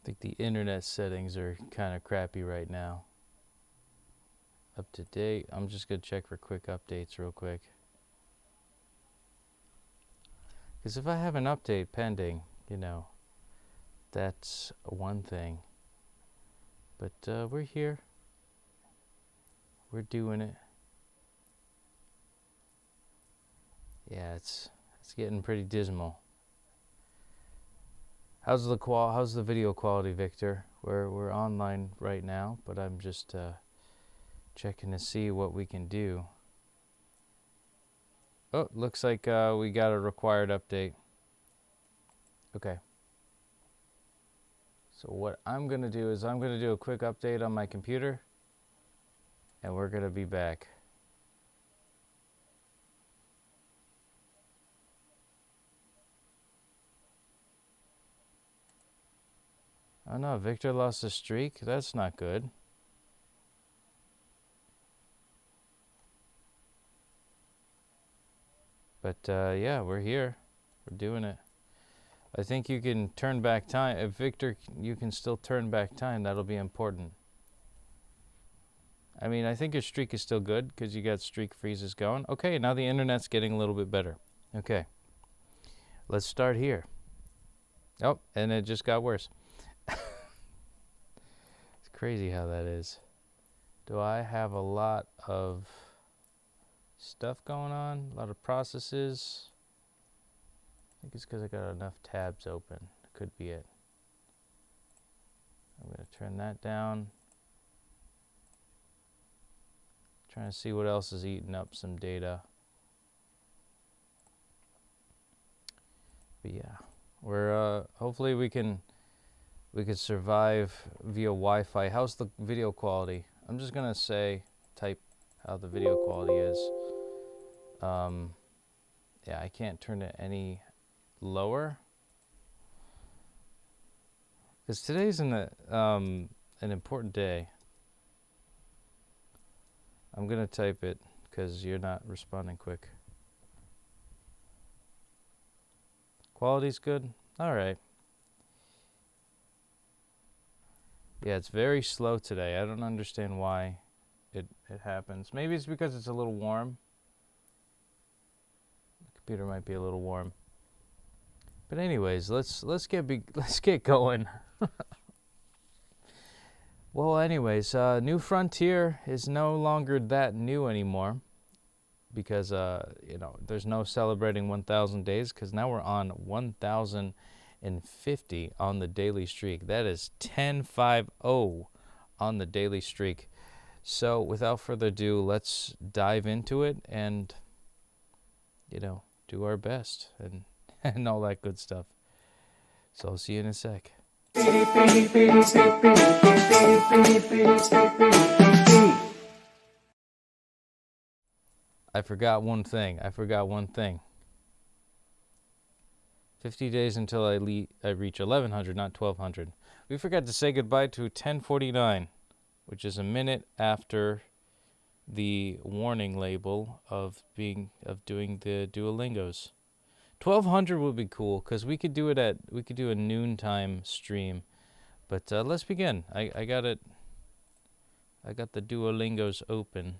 think the internet settings are kind of crappy right now. Up to date. I'm just going to check for quick updates real quick. Because if I have an update pending, you know, that's one thing. But we're here. We're doing it. Yeah, it's getting pretty dismal. How's the video quality, Victor? We're online right now, but I'm just checking to see what we can do. Oh, looks like we got a required update. Okay. So what I'm going to do is I'm going to do a quick update on my computer, and we're going to be back. Oh no, Victor lost a streak? That's not good. But yeah, we're here. We're doing it. I think you can turn back time. If Victor, you can still turn back time. That'll be important. I mean, I think your streak is still good because you got streak freezes going. Okay, now the internet's getting a little bit better. Okay. Let's start here. Oh, and it just got worse. It's crazy how that is. Do I have a lot of stuff going on? A lot of processes? I think it's because I got enough tabs open. Could be it. I'm going to turn that down. Trying to see what else is eating up some data. But yeah, we're hopefully we could survive via Wi-Fi. How's the video quality? I'm just gonna type how the video quality is. Yeah, I can't turn it any lower because today's an important day. I'm gonna type it because you're not responding quick. Quality's good. All right. Yeah, it's very slow today. I don't understand why it happens. Maybe it's because it's a little warm. The computer might be a little warm. But anyways, let's get going. Well, anyways, New Frontier is no longer that new anymore because you know, there's no celebrating 1,000 days because now we're on 1,050 on the daily streak. That is 10-5-0 on the daily streak. So without further ado, let's dive into it and, you know, do our best and and all that good stuff. So I'll see you in a sec. I forgot one thing. 50 days until I reach 1,100, not 1,200. We forgot to say goodbye to 10:49, which is a minute after the warning label of doing the Duolingos. 1,200 would be cool because we could do a noontime stream. But let's begin. I got it. I got the Duolingos open.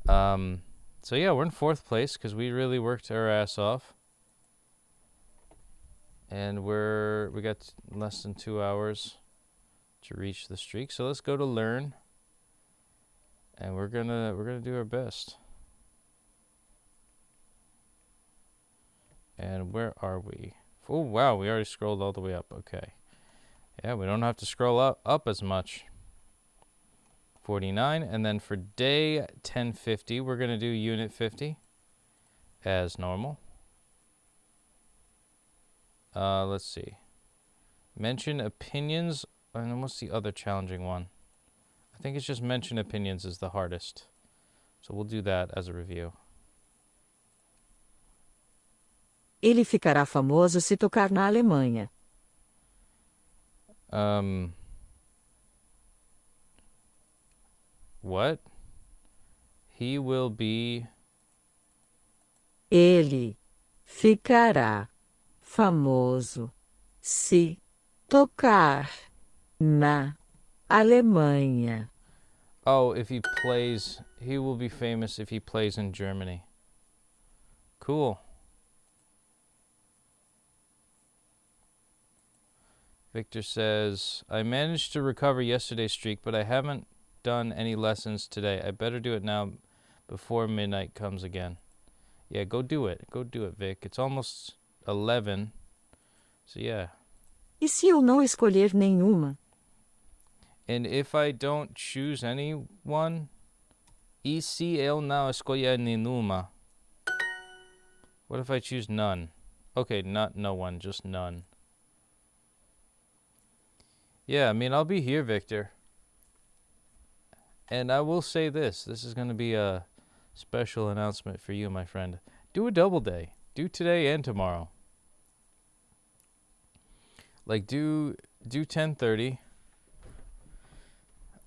So yeah, we're in 4th place because we really worked our ass off. And we got less than 2 hours to reach the streak. So let's go to learn. And we're gonna do our best. And where are we? Oh wow, we already scrolled all the way up. Okay. Yeah, we don't have to scroll up as much. 49, and then for day 1050, we're gonna do unit 50 as normal. Let's see. Mention opinions, and then what's the other challenging one? I think it's just mention opinions is the hardest. So we'll do that as a review. Ele ficará famoso se tocar na Alemanha. What? He will be... Ele Ficará famoso se tocar na Alemanha. Oh, if he plays, he will be famous if he plays in Germany. Cool. Victor says, I managed to recover yesterday's streak, but I haven't done any lessons today. I better do it now before midnight comes again. Yeah, go do it. Go do it, Vic. It's almost 11. So yeah. E se eu não escolher nenhuma? And if I don't choose anyone, e se eu não escolher nenhuma? What if I choose none? Okay, not no one, just none. Yeah, I mean, I'll be here, Victor. And I will say this. This is going to be a special announcement for you, my friend. Do a double day. Do today and tomorrow. Like, do 10:30.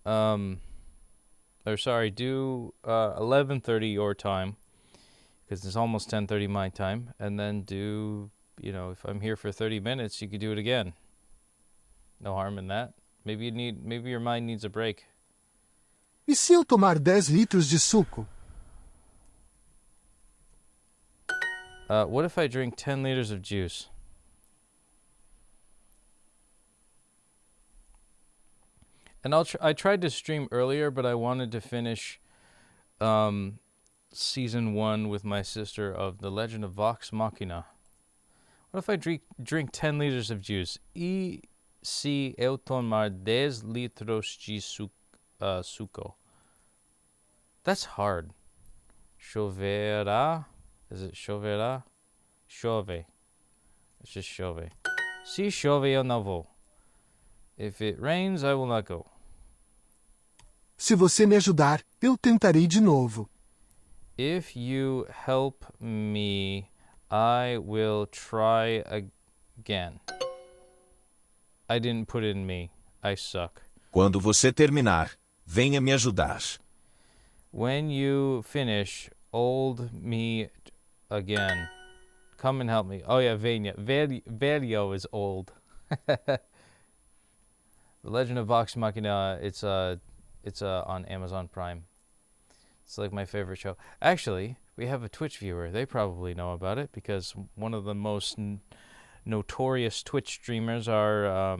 Or sorry, do 11:30 your time, because it's almost 10:30 my time. And then do, you know, if I'm here for 30 minutes, you could do it again. No harm in that. Maybe your mind needs a break. E se eu tomar 10 litros de suco? What if I drink 10 liters of juice? And I tried to stream earlier, but I wanted to finish season 1 with my sister of The Legend of Vox Machina. What if I drink 10 liters of juice? E se eu tomar 10 litros de suco? That's hard. Choverá? Is it choverá? Chove. It's just chove. Se chove, eu não vou. If it rains, I will not go. Se você me ajudar, eu tentarei de novo. If you help me, I will try again. I didn't put in me. I suck. Quando você terminar, venha me ajudar. When you finish, old me again. Come and help me. Oh yeah, Venya. Velio is old. The Legend of Vox Machina, it's on Amazon Prime. It's like my favorite show. Actually, we have a Twitch viewer. They probably know about it because one of the most notorious Twitch streamers are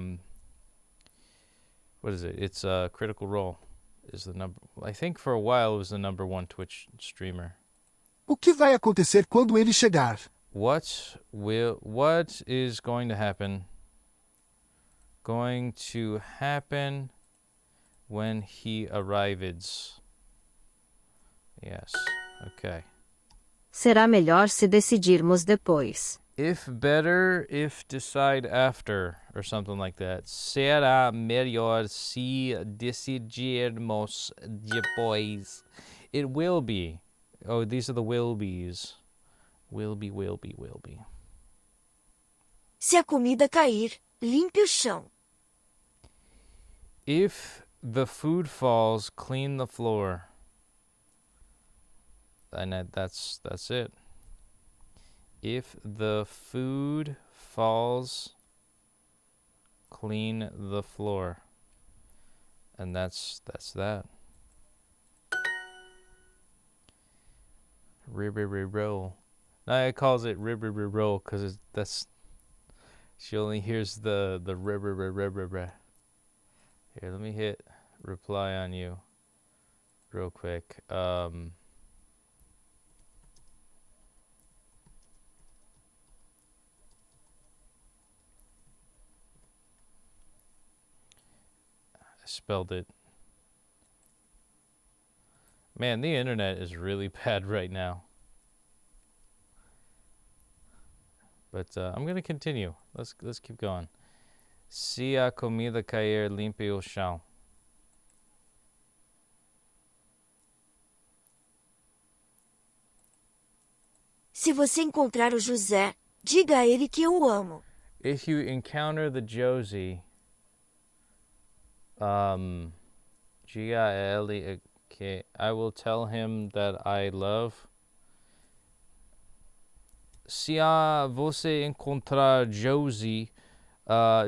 what is it? It's Critical Role is the number. I think for a while it was the #1 Twitch streamer. O que vai acontecer quando ele chegar? What is going to happen? Going to happen when he arrives. Yes. Okay. Será melhor se decidirmos depois. If better, if decide after, or something like that. Será melhor se decidirmos depois. It will be. Oh, these are the will be's. Will be. Se a comida cair, limpe o chão. If the food falls, clean the floor. And that's it. If the food falls, clean the floor. And that's that. Roll. Naya calls it roll because that's she only hears the ribber. Here, let me hit reply on you real quick. Spelled it. Man, the internet is really bad right now. But I'm gonna continue. Let's keep going. Se a comida cair, limpe o chão. Se você encontrar o José, diga a ele que eu o amo. If you encounter the Josie, I will tell him that I love. se você encontrar Josie,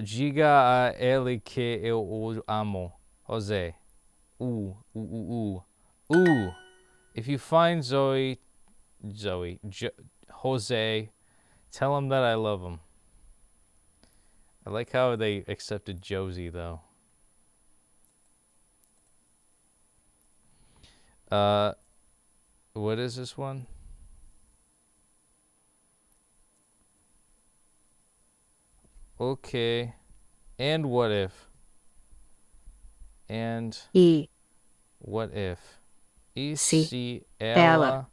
diga a ele que eu o amo. Jose. If you find Jose, tell him that I love him. I like how they accepted Josie, though. What is this one? Okay. And what if? And E what if? E Se se ela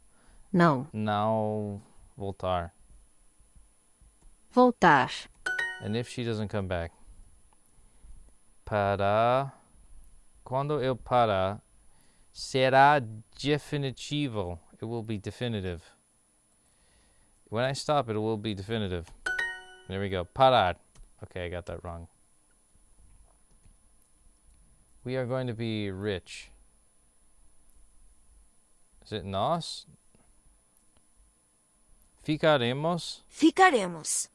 não não voltar. voltar. And if she doesn't come back. Para. Quando eu parar, será definitivo. It will be definitive. When I stop, it will be definitive. There we go. Parar. Okay, I got that wrong. We are going to be rich. Is it nós? Ficaremos Ficaremos.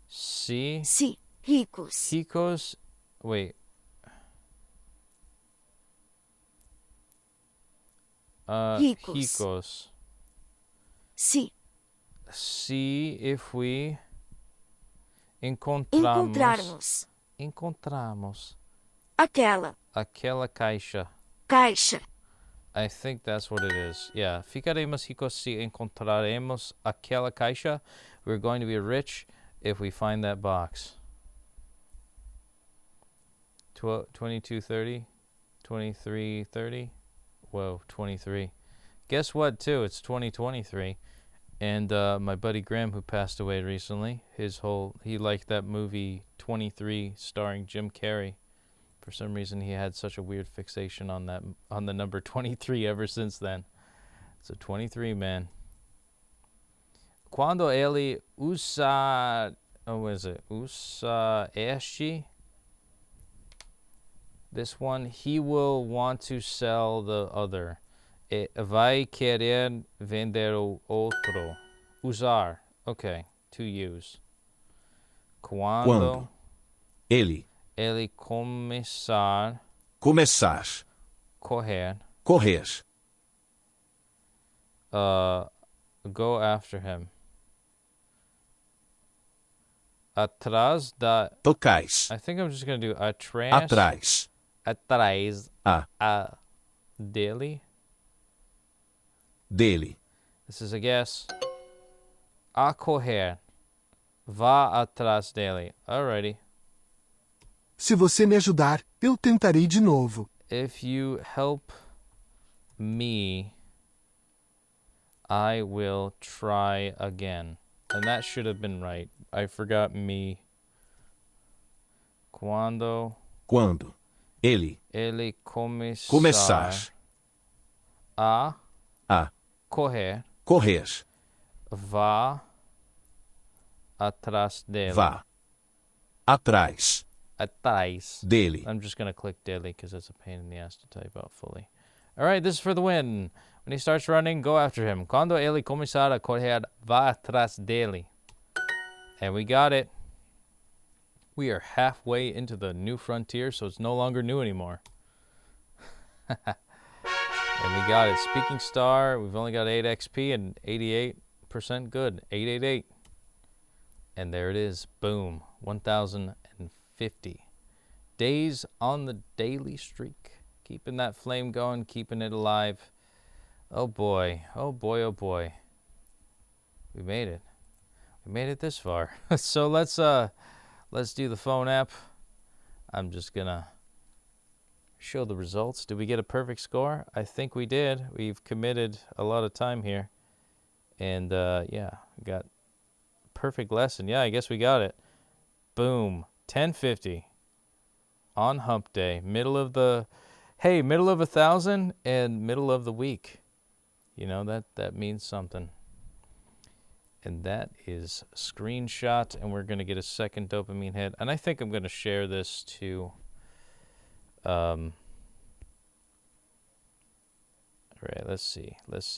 se Se ricos. ricos. Wait. Ricos. Se If we encontrarmos encontramos aquela aquela caixa. caixa. I think that's what it is. Yeah. Ficaremos ricos se encontraremos aquela caixa. We're going to be rich if we find that box. 2230, 2330. Whoa, 23. Guess what, too? It's 2023. And my buddy Graham, who passed away recently, he liked that movie 23 starring Jim Carrey. For some reason, he had such a weird fixation on the number 23 ever since then. So 23, man. Quando ele usa, usa este. This one, he will want to sell the other. Vai querer vender o outro. Usar. Okay, to use. Quando ele começar correr. Go after him. Atrás da. Tocais. I think I'm just gonna do atrás. Atrás. Dele. This is a guess. A correr. Vá atrás dele. Alrighty. Se você me ajudar, eu tentarei de novo. If you help me, I will try again. And that should have been right. I forgot me. Quando ele começar a correr, vá atrás dele. Vá atrás dele. I'm just going to click daily because it's a pain in the ass to type out fully. All right, this is for the win. When he starts running, go after him. Quando ele começar a correr, vá atrás dele. And we got it. We are halfway into the new frontier, so it's no longer new anymore. And we got it. Speaking star, we've only got 8 XP and 88% good. 888. And there it is. Boom. 1,050 days on the daily streak. Keeping that flame going, keeping it alive. Oh boy. Oh boy, oh boy. We made it. We made it this far. So let's do the phone app. I'm just gonna show the results. Did we get a perfect score? I think we did. We've committed a lot of time here. And yeah, got perfect lesson. Yeah, I guess we got it. Boom. 1050 on hump day. Middle of 1,000 and middle of the week. You know, that means something. And that is screenshot, and we're going to get a second dopamine hit. And I think I'm going to share this to all right, let's see the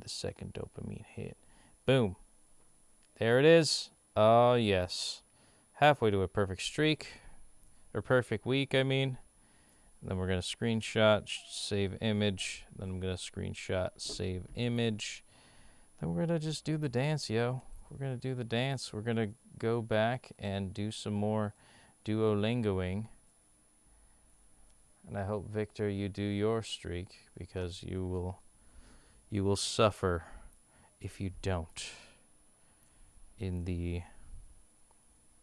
second dopamine hit. Boom. There it is. Oh, yes. Halfway to a perfect streak. Or perfect week, I mean. Then we're going to screenshot, save image. Then I'm going to screenshot, save image. Then we're going to just do the dance, yo. We're going to do the dance. We're going to go back and do some more Duolingoing. And I hope, Victor, you do your streak, because you will suffer if you don't. In the,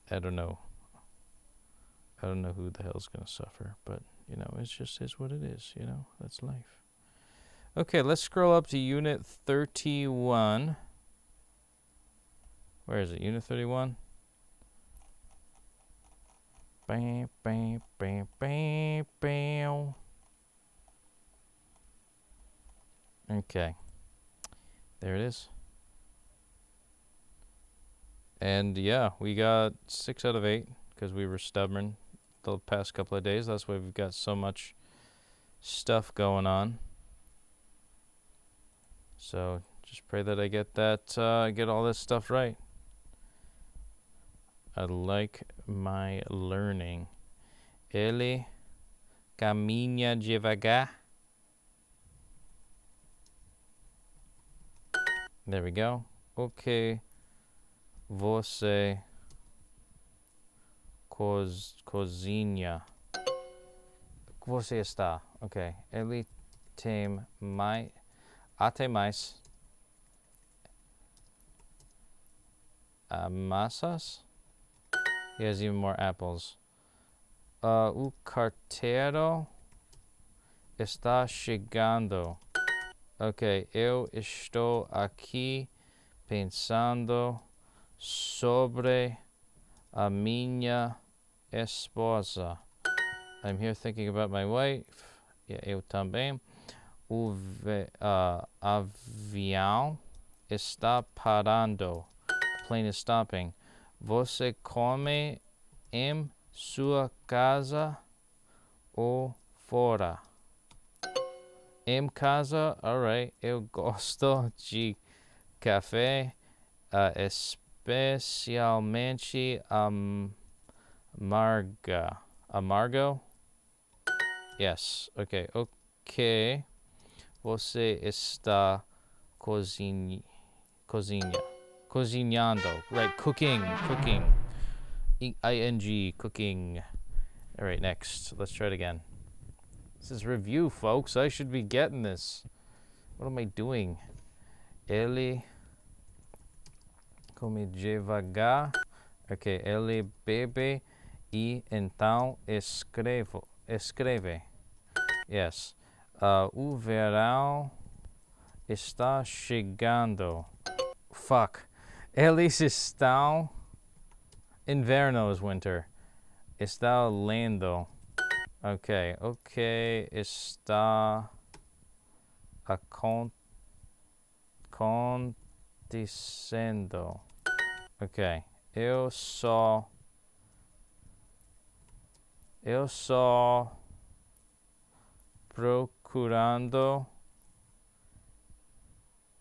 I don't know who the hell's going to suffer, but, you know, it's just is what it is, you know, that's life. Okay, let's scroll up to Unit 31. Where is it? Unit 31? Bam, bam, bam, bam, bam. Okay. There it is. And yeah, we got 6 out of 8 because we were stubborn the past couple of days. That's why we've got so much stuff going on. So just pray that I get get all this stuff right. I like my learning. Ele caminha devagar. There we go. Okay. Você cozinha. Você está. Okay. Ele tem mais massas. He has even more apples. O carteiro está chegando. Ok, eu estou aqui pensando sobre a minha esposa. I'm here thinking about my wife. Yeah, eu também. O avião está parando. The plane is stopping. Você come em sua casa ou fora? Em casa, alright. Eu gosto de café, especialmente amargo? Yes. Okay. Okay. Você está cozinhando. Right. Cooking. E-I-N-G. Cooking. All right. Next. Let's try it again. This is review, folks. I should be getting this. What am I doing? Ele come devagar. Okay. Ele bebe e então escreve. Yes. O verão está chegando. Fuck. Eles estão. Inverno is winter. Está lendo. Okay. Está acontecendo. Okay. Eu só procurando.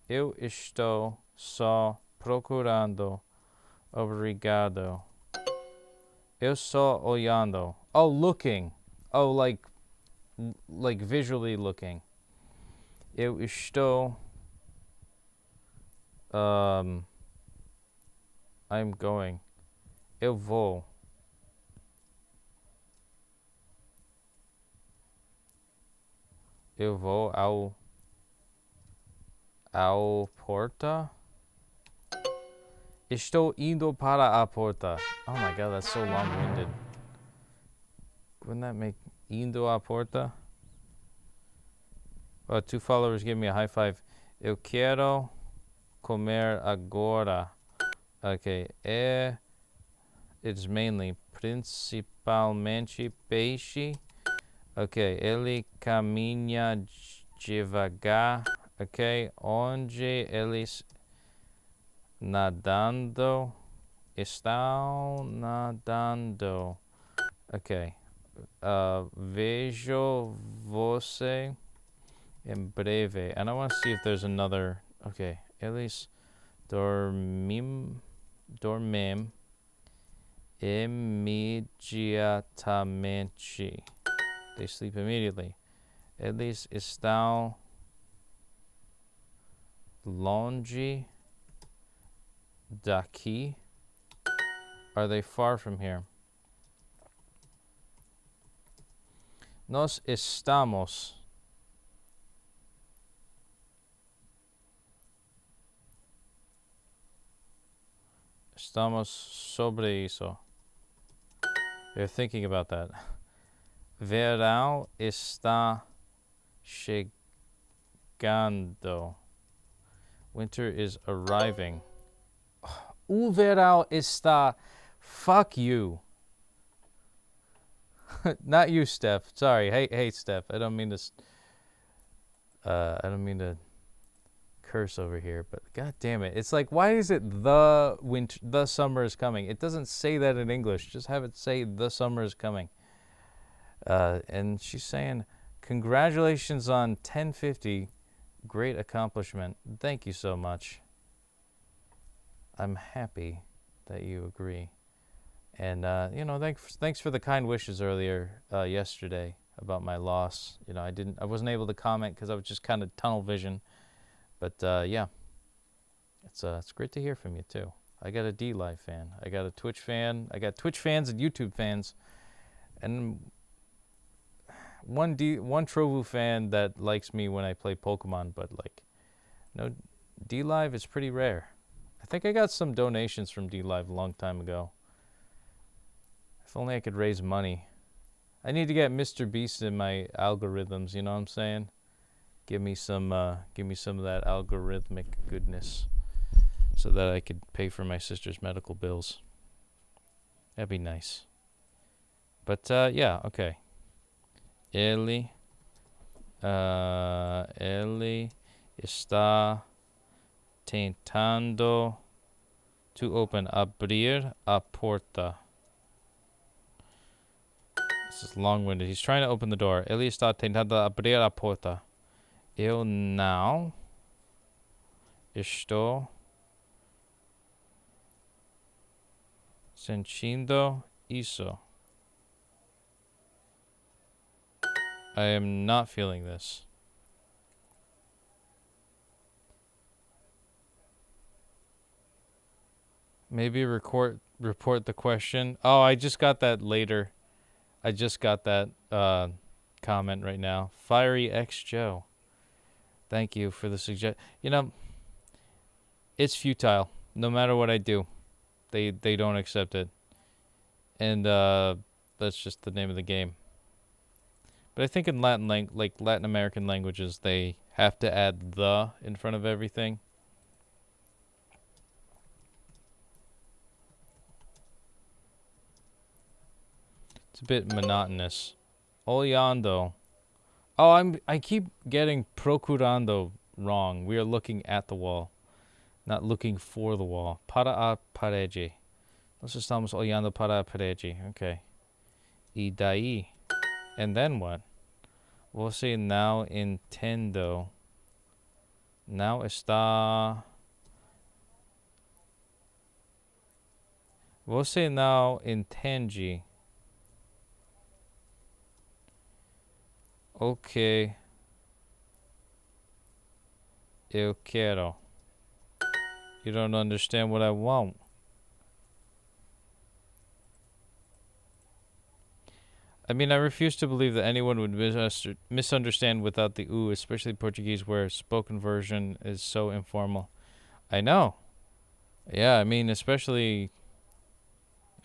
Eu estou só procurando. Obrigado. Eu só olhando. Oh, looking. Oh, like visually looking. Eu estou. I'm going. Eu vou. Eu vou ao porta. Estou indo para a porta. Oh my god, that's so long-winded. Wouldn't that make indo à porta? Oh, 2 followers give me a high five. Eu quero comer agora. Okay. It's mainly, principalmente peixe. Okay. Ele caminha devagar. Okay. Onde eles nadando. Estão nadando. Okay. Vejo você em breve. And I want to see if there's another. Okay. Eles Dormem imediatamente. They sleep immediately. Eles estão longe daqui. Are they far from here? Nós estamos sobre isso. They're thinking about that. Verão está chegando. Winter is arriving. O verão está... Fuck you. Not you, Steph. Sorry. Hey, Steph. I don't mean to curse over here, but god damn it. It's like, why is it the summer is coming? It doesn't say that in English. Just have it say the summer is coming. And she's saying, congratulations on 1050. Great accomplishment. Thank you so much. I'm happy that you agree. And, thanks for the kind wishes earlier, yesterday about my loss. I wasn't able to comment because I was just kind of tunnel vision. But, yeah, it's great to hear from you, too. I got a D-Live fan. I got a Twitch fan. I got Twitch fans and YouTube fans. And one Trovu fan that likes me when I play Pokemon, but, no, D-Live is pretty rare. I think I got some donations from D-Live a long time ago. If only I could raise money. I need to get Mr. Beast in my algorithms, you know what I'm saying? Give me some of that algorithmic goodness so that I could pay for my sister's medical bills. That'd be nice. But yeah, okay. Ele está tentando to abrir a porta. This is long-winded. He's trying to open the door. Ele está tentando abrir a porta. Eu não estou sentindo isso. I am not feeling this. Maybe report the question. Oh, I just got that later. I just got that comment right now. Fiery X Joe. Thank you for the suggestion. It's futile. No matter what I do, they don't accept it. And that's just the name of the game. But I think in Latin American languages, they have to add the in front of everything. It's a bit monotonous. Olhando. Oh, I keep getting procurando wrong. We are looking at the wall, not looking for the wall. Para a parede. Nós estamos olhando para a parede. Okay. E daí? And then what? Você não entendo. Não está... Você não entende. Ok. Eu quero. You don't understand what I want. I mean, I refuse to believe that anyone would misunderstand without the oo, especially Portuguese, where spoken version is so informal. I know. Yeah, I mean, especially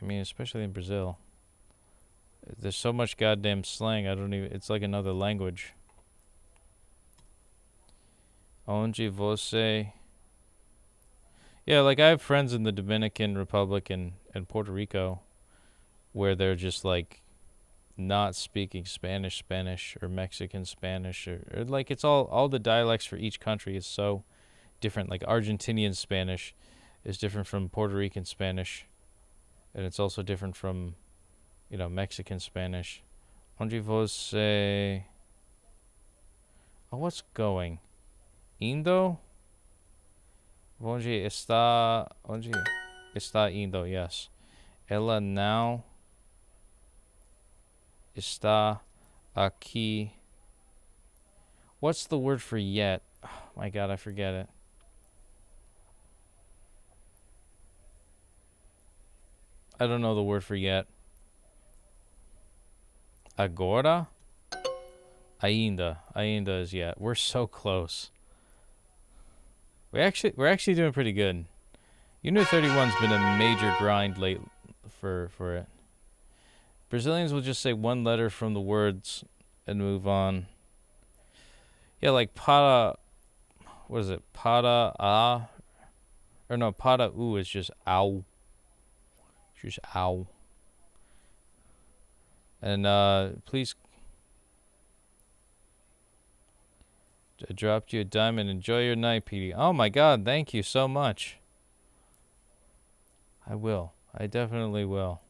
in Brazil. There's so much goddamn slang, it's like another language. Onde você... Yeah, like I have friends in the Dominican Republic and Puerto Rico where they're just like not speaking Spanish or Mexican Spanish or like it's all the dialects for each country is so different. Like Argentinian Spanish is different from Puerto Rican Spanish, and it's also different from, Mexican Spanish. Onde você... Oh, what's going? Indo? Onde está... Onde está indo, yes. Ela now está aquí. What's the word for yet? Oh my god, I forget it. I don't know the word for yet. Agora? Ainda. Ainda is yet. We're so close. We're actually doing pretty good. Unit 31's been a major grind late for it. Brazilians will just say one letter from the words and move on. Yeah, like para, what is it? Para a, or no, para u is just ow. Just ow. And please, I dropped you a diamond. Enjoy your night, Petey. Oh my god, thank you so much. I will. I definitely will.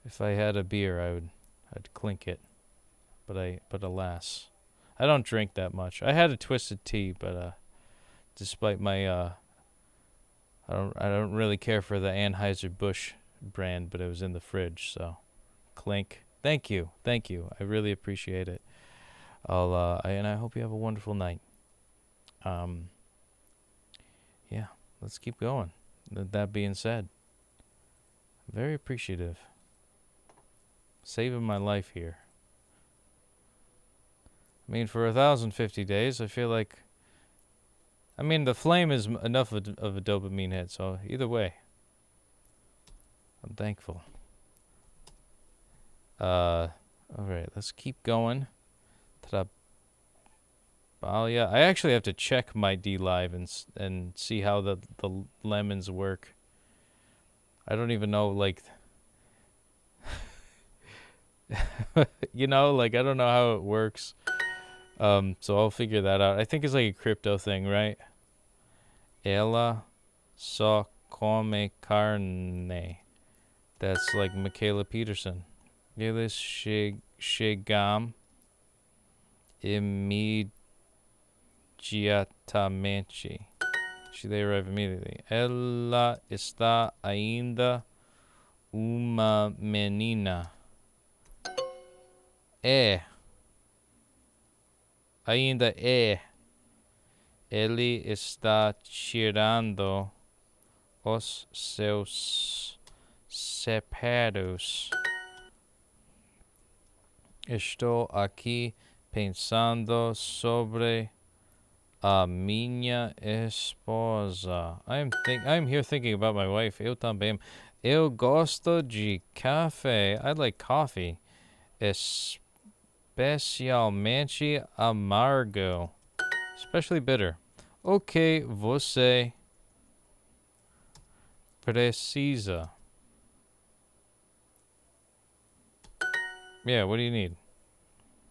If I had a beer, I'd clink it. But alas, I don't drink that much. I had a twisted tea, but despite my I don't really care for the Anheuser-Busch brand, but it was in the fridge, so clink. Thank you. I really appreciate it. And I hope you have a wonderful night. Yeah, let's keep going. That being said, very appreciative. Saving my life here. I mean, for 1,050 days, I feel like, I mean, the flame is enough of a dopamine hit, so either way, I'm thankful. Alright, let's keep going. Yeah, I actually have to check my D-Live and see how the lemons work. I don't even know, like, you know, like, I don't know how it works. So I'll figure that out. I think it's like a crypto thing, right? Ela só come carne. That's like Michaela Peterson. Eles chegam imediatamente. They arrive immediately. Ela está ainda uma menina. Ainda ele está tirando os seus sapatos. Estou aqui pensando sobre a minha esposa. I'm here thinking about my wife. Eu também. Eu gosto de café. I like coffee. Especialmente amargo. Especially bitter. Ok, você precisa. Yeah, what do you need?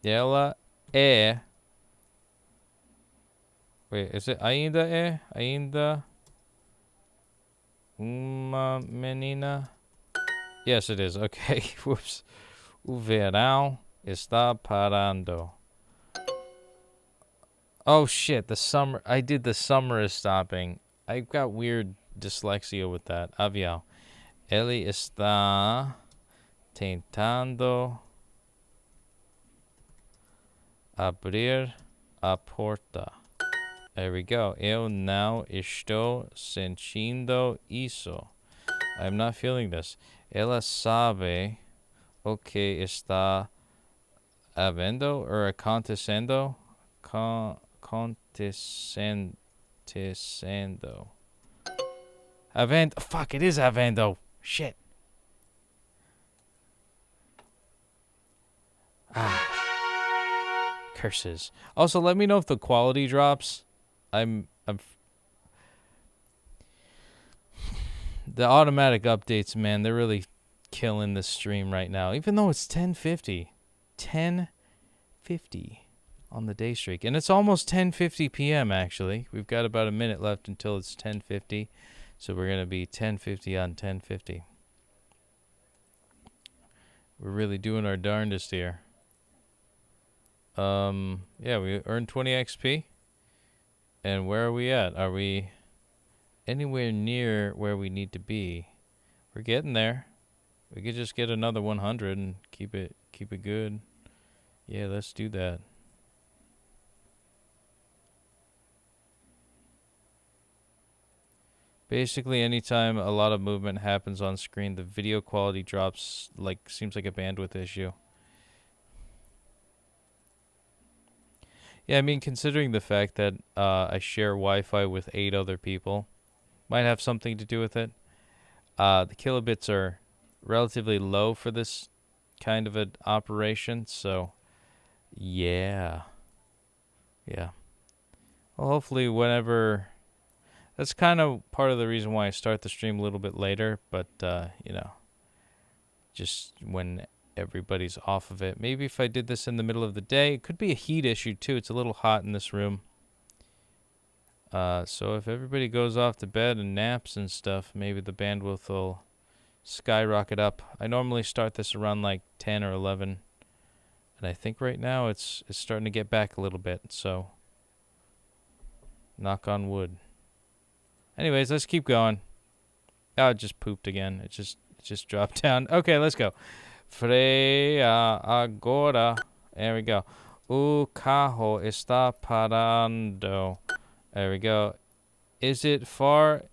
Ela é. Wait, is it ainda é? Ainda uma menina? Yes, it is. Okay, whoops. O verão está parando. Oh shit, the summer. I did the summer is stopping. I've got weird dyslexia with that. Avião. Ele está tentando abrir a porta. There we go. Eu não estou sentindo isso. I'm not feeling this. Ela sabe o que está havendo or acontecendo. Acontecendo. Havendo. Fuck, it is havendo. Shit. Curses. Also, let me know if the quality drops. I'm the automatic updates, man, they're really killing the stream right now. Even though it's 10:50. 10:50 on the day streak. And it's almost 10:50 p.m. actually. We've got about a minute left until it's 10:50. So we're going to be 10:50 on 10:50. We're really doing our darndest here. Yeah, we earned 20 XP. And where are we at? Are we anywhere near where we need to be. We're getting there. We could just get another 100 and keep it good. Yeah, let's do that. Basically, anytime a lot of movement happens on screen, the video quality drops, like, seems like a bandwidth issue. Yeah, I mean, considering the fact that I share Wi-Fi with 8 other people, might have something to do with it. The kilobits are relatively low for this kind of an operation, so yeah. Yeah. Well, hopefully whenever... That's kind of part of the reason why I start the stream a little bit later, but, you know, just when everybody's off of it. Maybe if I did this in the middle of the day, it could be a heat issue too. It's a little hot in this room. So if everybody goes off to bed and naps and stuff, maybe the bandwidth will skyrocket up. I normally start this around like 10 or 11, and I think right now it's starting to get back a little bit, so knock on wood. Anyways, let's keep going. Oh, it just pooped again. It just dropped down. Okay, let's go. Freya agora. There we go. O carro está parando. There we go. Is it far?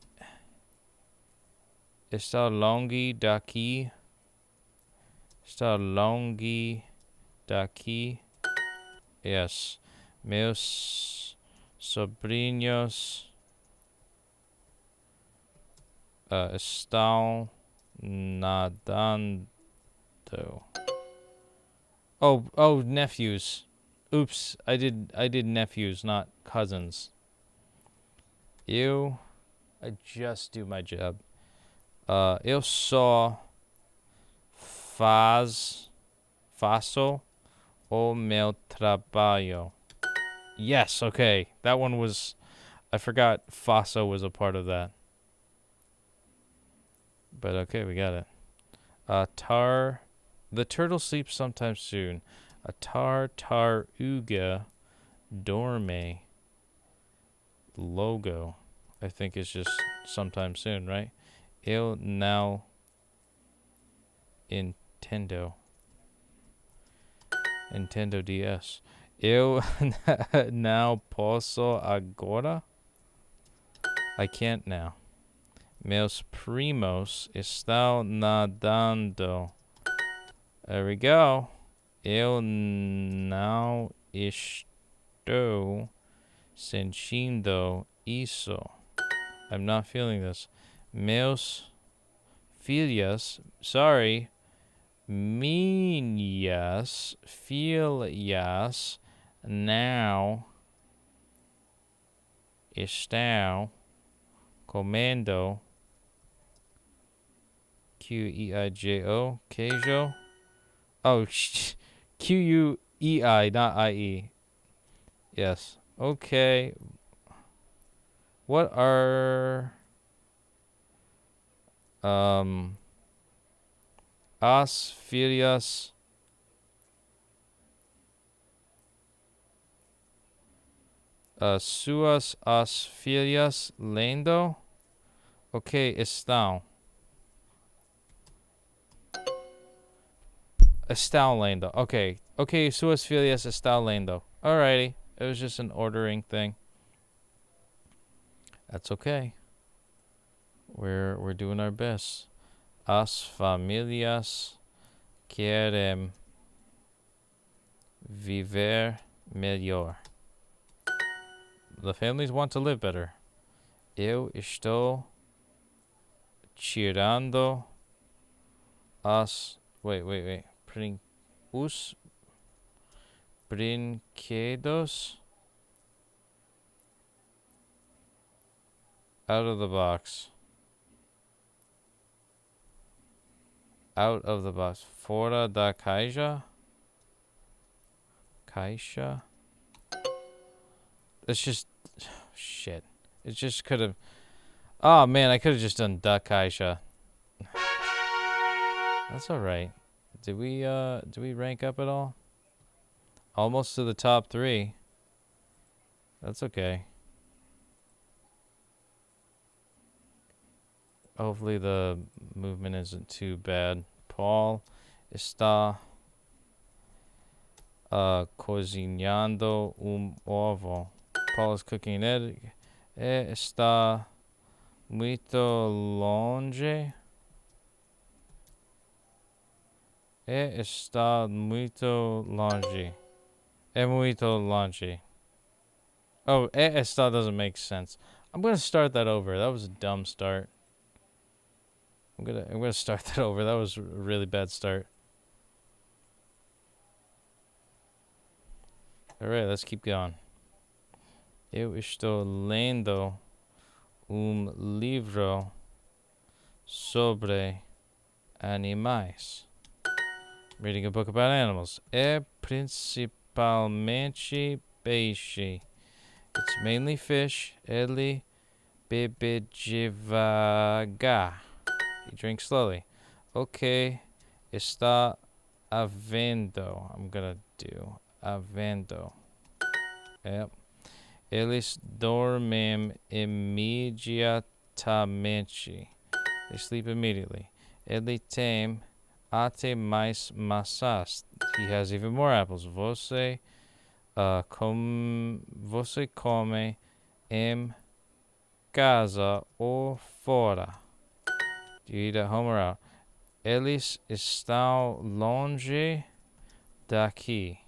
Está longe daqui? Está longe daqui? Yes. Meus sobrinhos estão nadando. Oh, nephews. Oops, I did nephews, not cousins. I just do my job. Eu só faço o meu trabalho. Yes, okay. That one was... I forgot faço was a part of that. But okay, we got it. The turtle sleeps sometime soon. A tartaruga dorme. Logo, I think, is just sometime soon, right? Eu não Nintendo DS. Eu não posso agora. I can't now. Meus primos estão nadando. There we go. Eu não estou sentindo isso. I'm not feeling this. Meus filhas, sorry. Minhas filhas now estão comendo Q-E-I-J-O, queijo. Oh, Q-U-E-I, not I-E. Yes. Okay. What are... As filhas... suas as filhas lendo? Okay, estão. Estão lendo. Okay. Okay, suas filhas estão lendo. Alrighty. It was just an ordering thing. That's okay. We're doing our best. As famílias querem viver melhor. The families want to live better. Eu estou tirando as... Wait. Os brinquedos out of the box. Out of the box. Fora da caixa. Caixa. It's just... Shit. It just could have... Oh, man, I could have just done da caixa. That's alright. Did we rank up at all? Almost to the top 3. That's okay. Hopefully the movement isn't too bad. Paul está cocinando ovo. Paul is cooking an egg. Está muito longe. Está muito longe. É muito longe. Oh, está doesn't make sense. I'm gonna start that over. That was a dumb start. I'm gonna start that over. That was a really bad start. Alright, let's keep going. Eu estou lendo livro sobre animais. Reading a book about animals. É principalmente peixe. It's mainly fish. Ele bebe devagar. He drinks slowly. Ok. Está havendo. I'm gonna do havendo. Yep. Eles dormem imediatamente. They sleep immediately. Ele tem até mais maçãs. He has even more apples. Você come em casa ou fora? Do you eat at home or out? Eles estão longe daqui.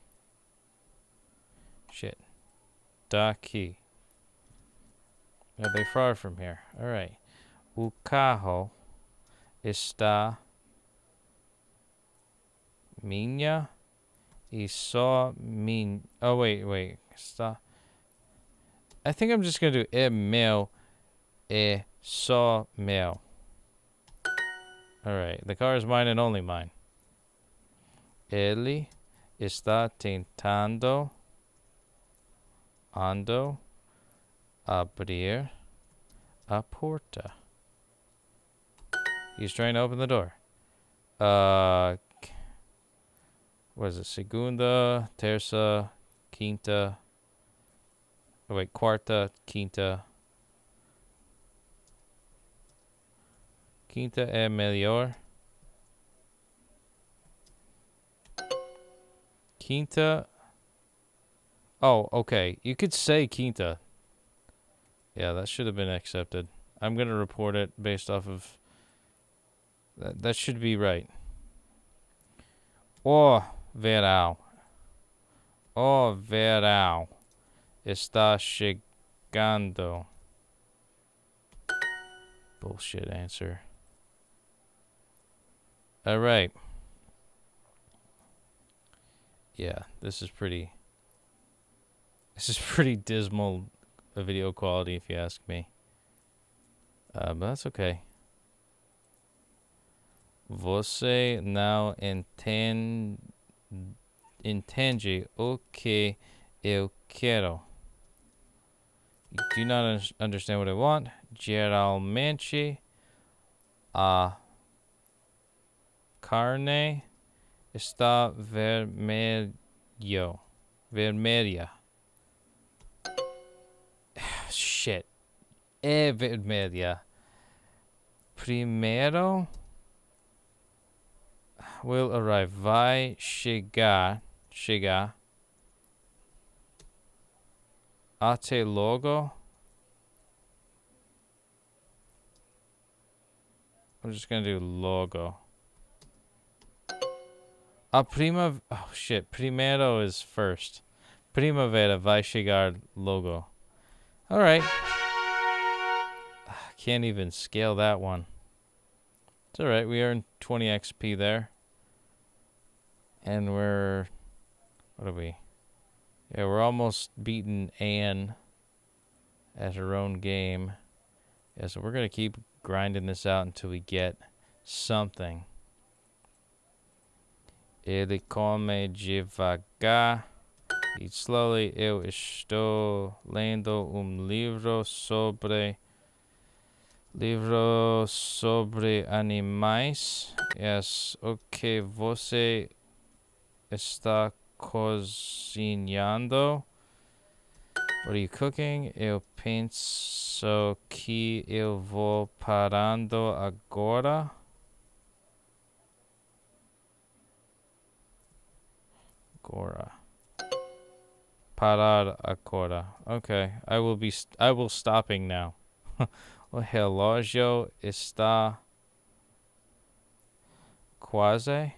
Shit. Daqui. Are they far from here? Alright. O carro está minha e só minha. Oh, wait. Está. I think I'm just going to do é meu e só meu. Alright. The car is mine and only mine. Ele está tentando abrir a porta. He's trying to open the door. What is it? Segunda, terça, quinta. Oh, wait, quarta, quinta. Quinta é melhor. Quinta. Oh, okay. You could say quinta. Yeah, that should have been accepted. I'm going to report it based off of... That should be right. O verão está chegando. Bullshit answer. Alright. Yeah, this is pretty dismal video quality if you ask me. But that's okay. Você não entende o que eu quero. You do not understand what I want. Geralmente, a carne está vermelha. Shit. É vermelha. Primeiro will arrive. Vai chegar. Até logo. I'm just gonna do logo. Oh shit. Primero is first. Primavera vai chegar logo. Alright. Can't even scale that one. It's alright. We earned 20 XP there. And we're... What are we? Yeah, we're almost beaten Anne at her own game. Yeah, so we're going to keep grinding this out until we get something. Ele come devagar. Eat slowly. Eu estou lendo livro sobre animais. Yes. Ok, você está cozinhando. What are you cooking? Eu penso penso que eu vou parando agora. Agora. Parar agora. Okay, I will stopping now. O relógio está quase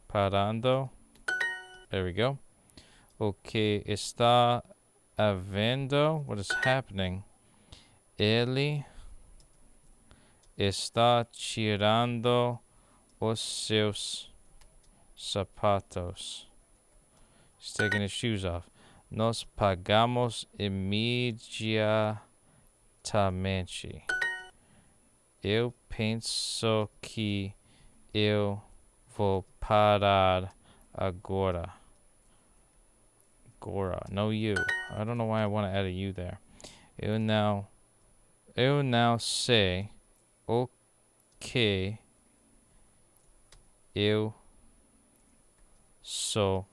parando. There we go. O que está havendo? What is happening? Ele está tirando os seus sapatos. He's taking his shoes off. Nós pagamos imediatamente. Eu penso que eu vou parar agora. Agora, no you. I don't know why I want to add a you there. Eu não sei o que eu sou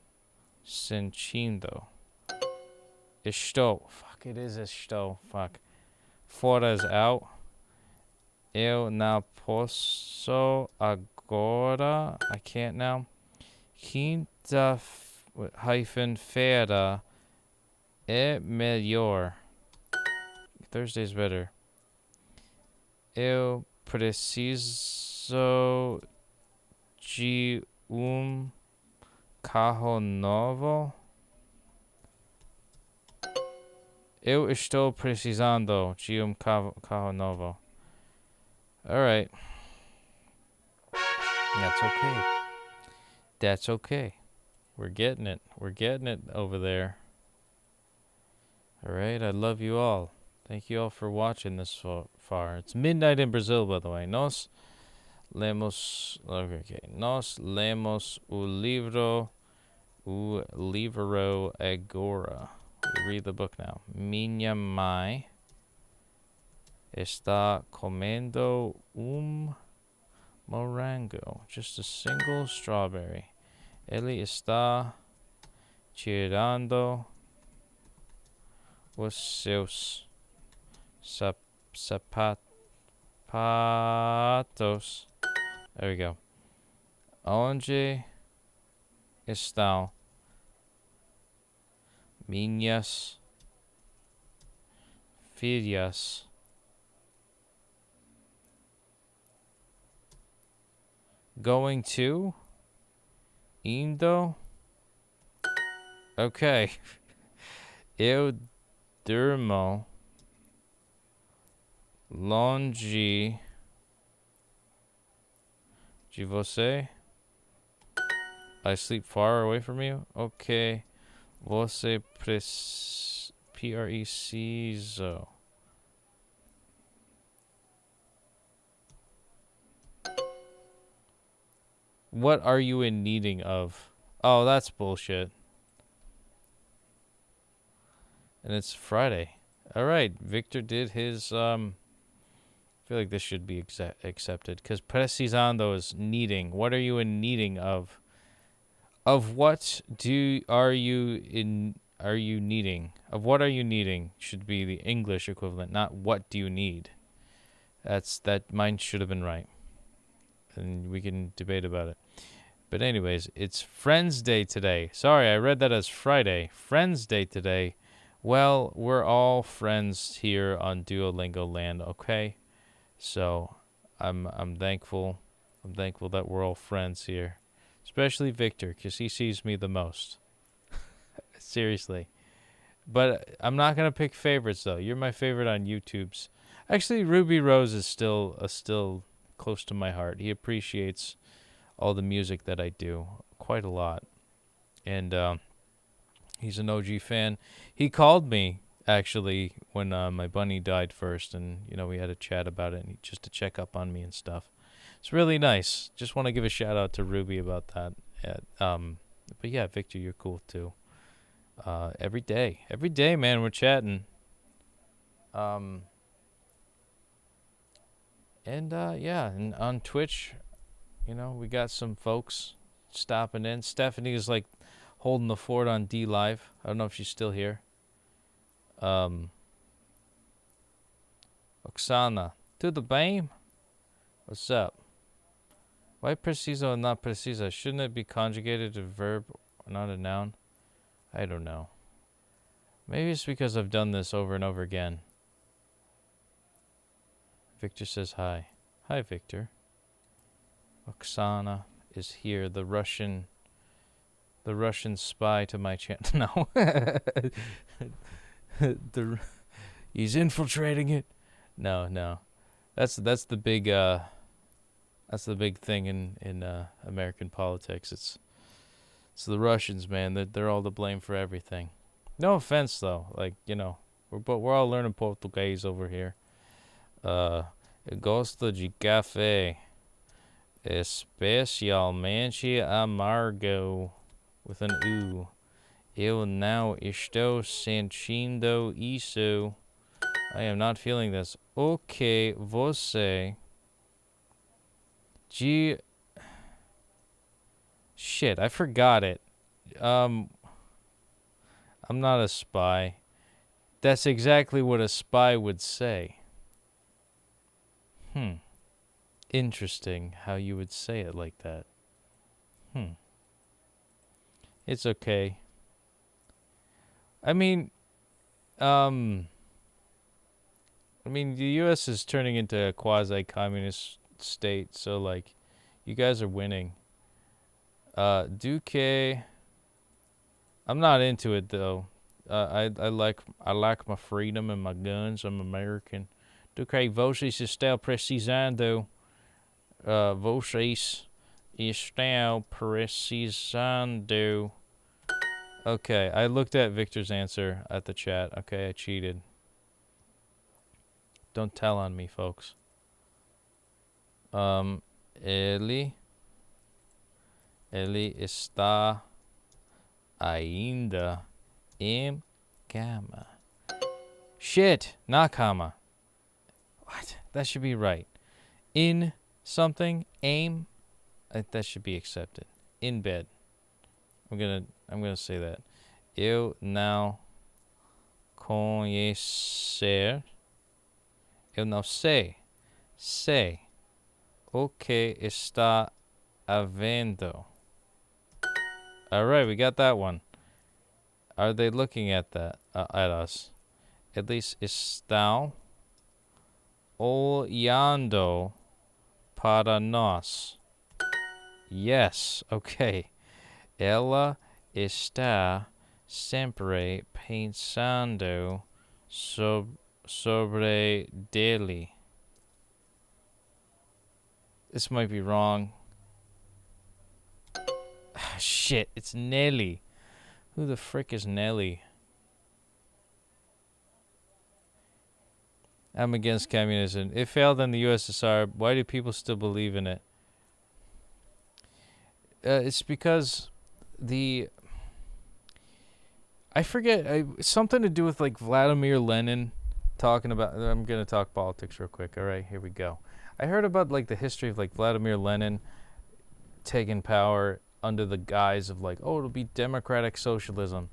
sentindo. Estou. Fuck, it is estou. Fuck. Fora is out. Eu não posso agora. I can't now. Quinta-feira é melhor. Thursday's better. Eu preciso de carro novo. Eu estou precisando de carro novo. Alright. That's okay. That's okay. We're getting it. We're getting it over there. Alright, I love you all. Thank you all for watching this far. It's midnight in Brazil, by the way. Nos lemos o livro agora. We read the book now. Minha mãe está comendo morango. Just a single strawberry. Ele está tirando os seus sapatos. There we go. Onde estão minhas filhas? Going to? Indo? Okay. Eu durmo longe de você. I sleep far away from you. Okay. Você preciso. What are you in needing of? Oh, that's bullshit. And it's Friday. All right, Victor did his. I feel like this should be accepted because precisando is needing. What are you in needing of? Of what are you needing? Of what are you needing should be the English equivalent, not what do you need. Mine should have been right. And we can debate about it. But anyways, it's Friends Day today. Sorry, I read that as Friday. Friends Day today. Well, we're all friends here on Duolingo land, okay? So I'm thankful. I'm thankful that we're all friends here. Especially Victor, because he sees me the most. Seriously. But I'm not going to pick favorites, though. You're my favorite on YouTube's. Actually, Ruby Rose is still close to my heart. He appreciates all the music that I do quite a lot. And he's an OG fan. He called me, actually, when my bunny died first. And, we had a chat about it and just to check up on me and stuff. It's really nice. Just want to give a shout out to Ruby about that. But yeah, Victor, you're cool too. Every day, man, we're chatting. And on Twitch, we got some folks stopping in. Stephanie is like holding the fort on D Live. I don't know if she's still here. Oksana. To the BAME? What's up? Why preciso and not precisa? Shouldn't it be conjugated to a verb, not a noun? I don't know. Maybe it's because I've done this over and over again. Victor says hi. Hi, Victor. Oksana is here, the Russian spy to my channel. No. He's infiltrating it. No. That's the big thing in American politics. It's the Russians, man. They're all to blame for everything. No offense though. Like, you know, we're all learning Portuguese over here. Gosto de café, especialmente amargo, with an U. Eu não estou sentindo isso. I am not feeling this. Ok, você. Shit, I forgot it. I'm not a spy. That's exactly what a spy would say. Interesting how you would say it like that. It's okay. I mean, the U.S. is turning into a quasi-communist state, so, like, you guys are winning. Duque, I'm not into it, though. I like my freedom and my guns. I'm American. Duque, vocês estão precisando. Vocês estão precisando. Okay, I looked at Victor's answer at the chat. Okay, I cheated. Don't tell on me, folks. Ele está ainda em cama. Shit, not cama. What? That should be right. In something, aim. That should be accepted. In bed. I'm gonna say that. Eu não conhecer. Eu não sei. Sei. O que está havendo. Alright, we got that one. Are they looking at that? At us? At least estão olhando para nós. Yes, okay. Ela está sempre pensando sobre dele. This might be wrong. Shit, it's Nelly. Who the frick is Nelly? I'm against communism. It failed in the USSR. Why do people still believe in it? It's because I forget, something to do with like Vladimir Lenin talking about, I'm going to talk politics real quick. All right, here we go. I heard about like the history of like Vladimir Lenin taking power under the guise of like, oh, it'll be democratic socialism.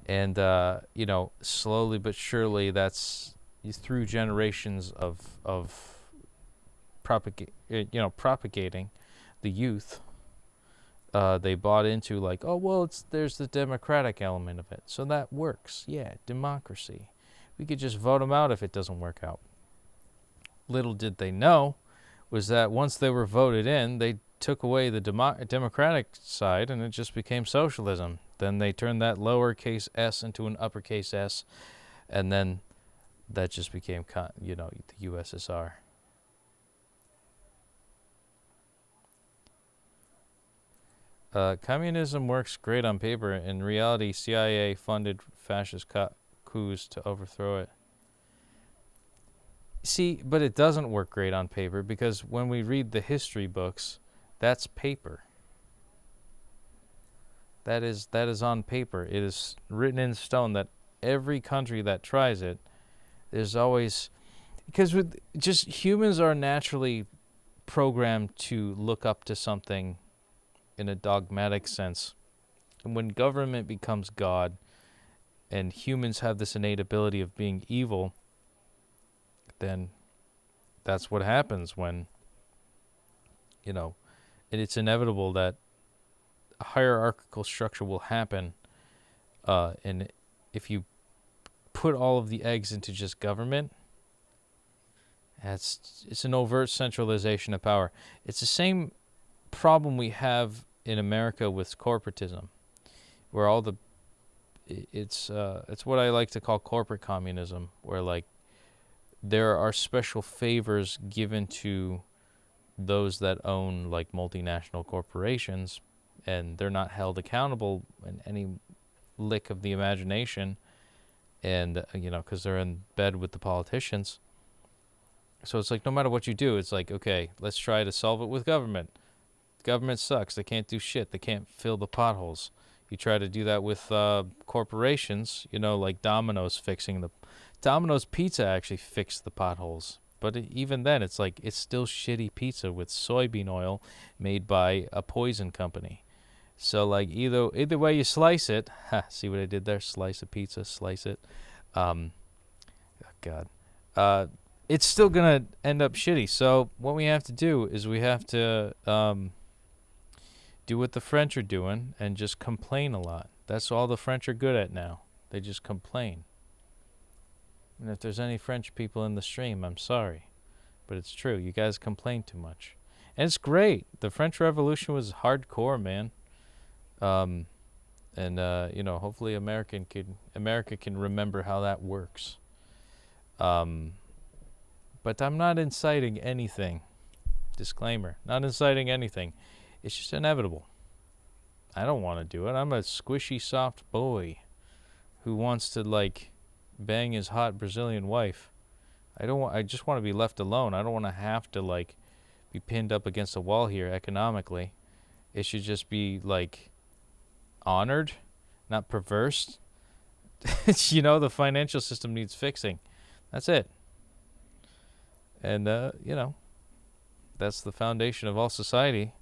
And, you know, slowly but surely that's through generations of propagating the youth. They bought into like, oh, well, there's the democratic element of it. So that works. Yeah, democracy. We could just vote them out if it doesn't work out. Little did they know was that once they were voted in, they took away the democratic side and it just became socialism. Then they turned that lowercase s into an uppercase S, and then that just became, you know, the USSR. Communism works great on paper. In reality, CIA funded fascist coups to overthrow it. See, but it doesn't work great on paper because when we read the history books, that's paper. That is on paper. It is written in stone that every country that tries it, there's always, because with just humans are naturally programmed to look up to something in a dogmatic sense. And when government becomes God and humans have this innate ability of being evil, then that's what happens when, you know, and it's inevitable that a hierarchical structure will happen. And if you put all of the eggs into just government, it's an overt centralization of power. It's the same problem we have in America with corporatism, where all the it's what I like to call corporate communism, where like there are special favors given to those that own like multinational corporations, and they're not held accountable in any lick of the imagination, and because they're in bed with the politicians. So it's like no matter what you do, it's like, okay, let's try to solve it with government. Government sucks. They can't do shit. They can't fill the potholes. You try to do that with corporations, like Domino's Domino's Pizza actually fixed the potholes. But even then, it's like, it's still shitty pizza with soybean oil made by a poison company. So like either way you slice it, see what I did there? Slice a pizza, slice it. Oh God. It's still going to end up shitty. So what we have to do is we have to do what the French are doing and just complain a lot. That's all the French are good at now. They just complain. And if there's any French people in the stream, I'm sorry. But it's true. You guys complain too much. And it's great. The French Revolution was hardcore, man. Hopefully America can remember how that works. But I'm not inciting anything. Disclaimer. Not inciting anything. It's just inevitable. I don't want to do it. I'm a squishy, soft boy who wants to, like, bang his hot Brazilian wife. I just want to be left alone. I don't want to have to, like, be pinned up against a wall here economically. It should just be, like, honored, not perverse. The financial system needs fixing. That's it. And, that's the foundation of all society.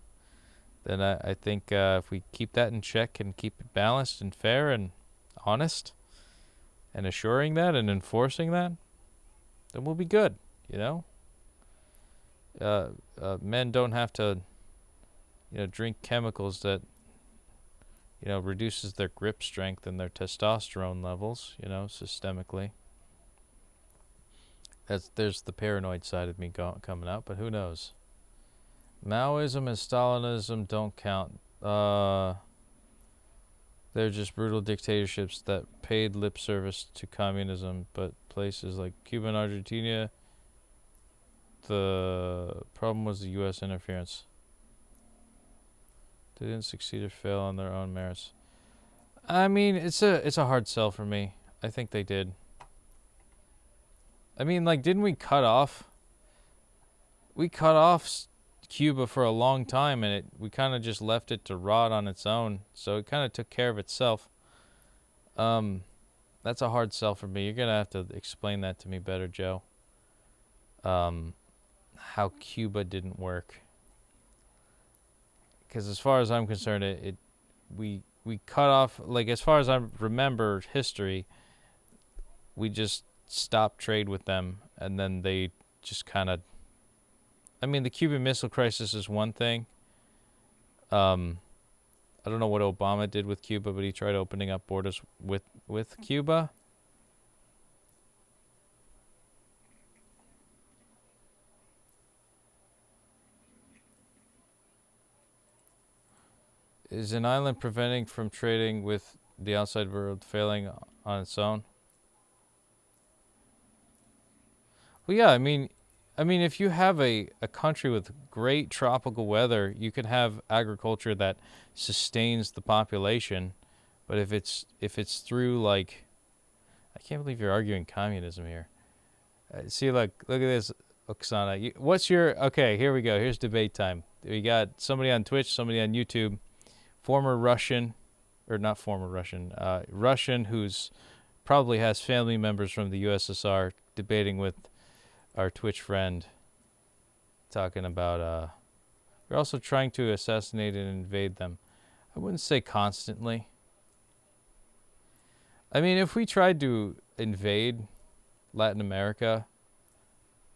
Then I think if we keep that in check and keep it balanced and fair and honest and assuring that and enforcing that, then we'll be good, Men don't have to, drink chemicals that, reduces their grip strength and their testosterone levels, systemically. There's the paranoid side of me coming out, but who knows? Maoism and Stalinism don't count. They're just brutal dictatorships that paid lip service to communism, but places like Cuba and Argentina, the problem was the U.S. interference. They didn't succeed or fail on their own merits. I mean, it's a hard sell for me. I think they did. I mean, like, didn't we cut off? We cut off Cuba for a long time, and we kind of just left it to rot on its own. So it kind of took care of itself. That's a hard sell for me. You're gonna have to explain that to me better, Joe. How Cuba didn't work. Because as far as I'm concerned, we cut off, like, as far as I remember history, we just stopped trade with them, and then they just kind of, I mean, the Cuban Missile Crisis is one thing. I don't know what Obama did with Cuba, but he tried opening up borders with Cuba. Is an island preventing from trading with the outside world failing on its own? Well, yeah, I mean, if you have a country with great tropical weather, you can have agriculture that sustains the population. But if it's through, like, I can't believe you're arguing communism here. See, look at this, Oksana. Okay, here we go. Here's debate time. We got somebody on Twitch, somebody on YouTube, Russian who's probably has family members from the USSR debating with our Twitch friend, talking about we're also trying to assassinate and invade them. I wouldn't say constantly. I mean, if we tried to invade Latin America,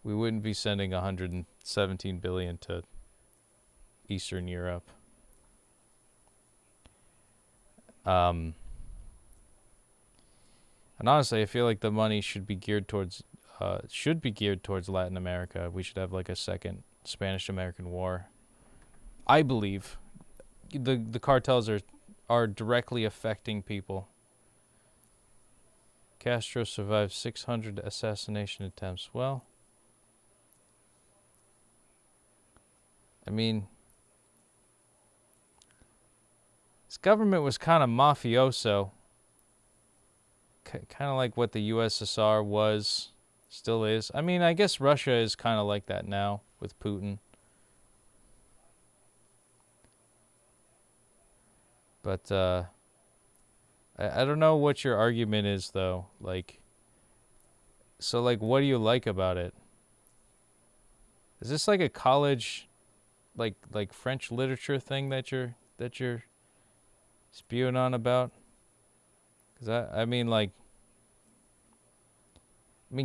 we wouldn't be sending 117 billion to Eastern Europe. And honestly, I feel like the money should be geared towards Latin America. We should have like a second Spanish-American War. I believe the cartels are directly affecting people. Castro survived 600 assassination attempts. Well, I mean, his government was kind of mafioso. Kind of like what the USSR was, still is. I mean, I guess Russia is kind of like that now with Putin. But I don't know what your argument is, though. Like, so like, what do you like about it? Is this like a college, like French literature thing that you're spewing on about? Because I mean,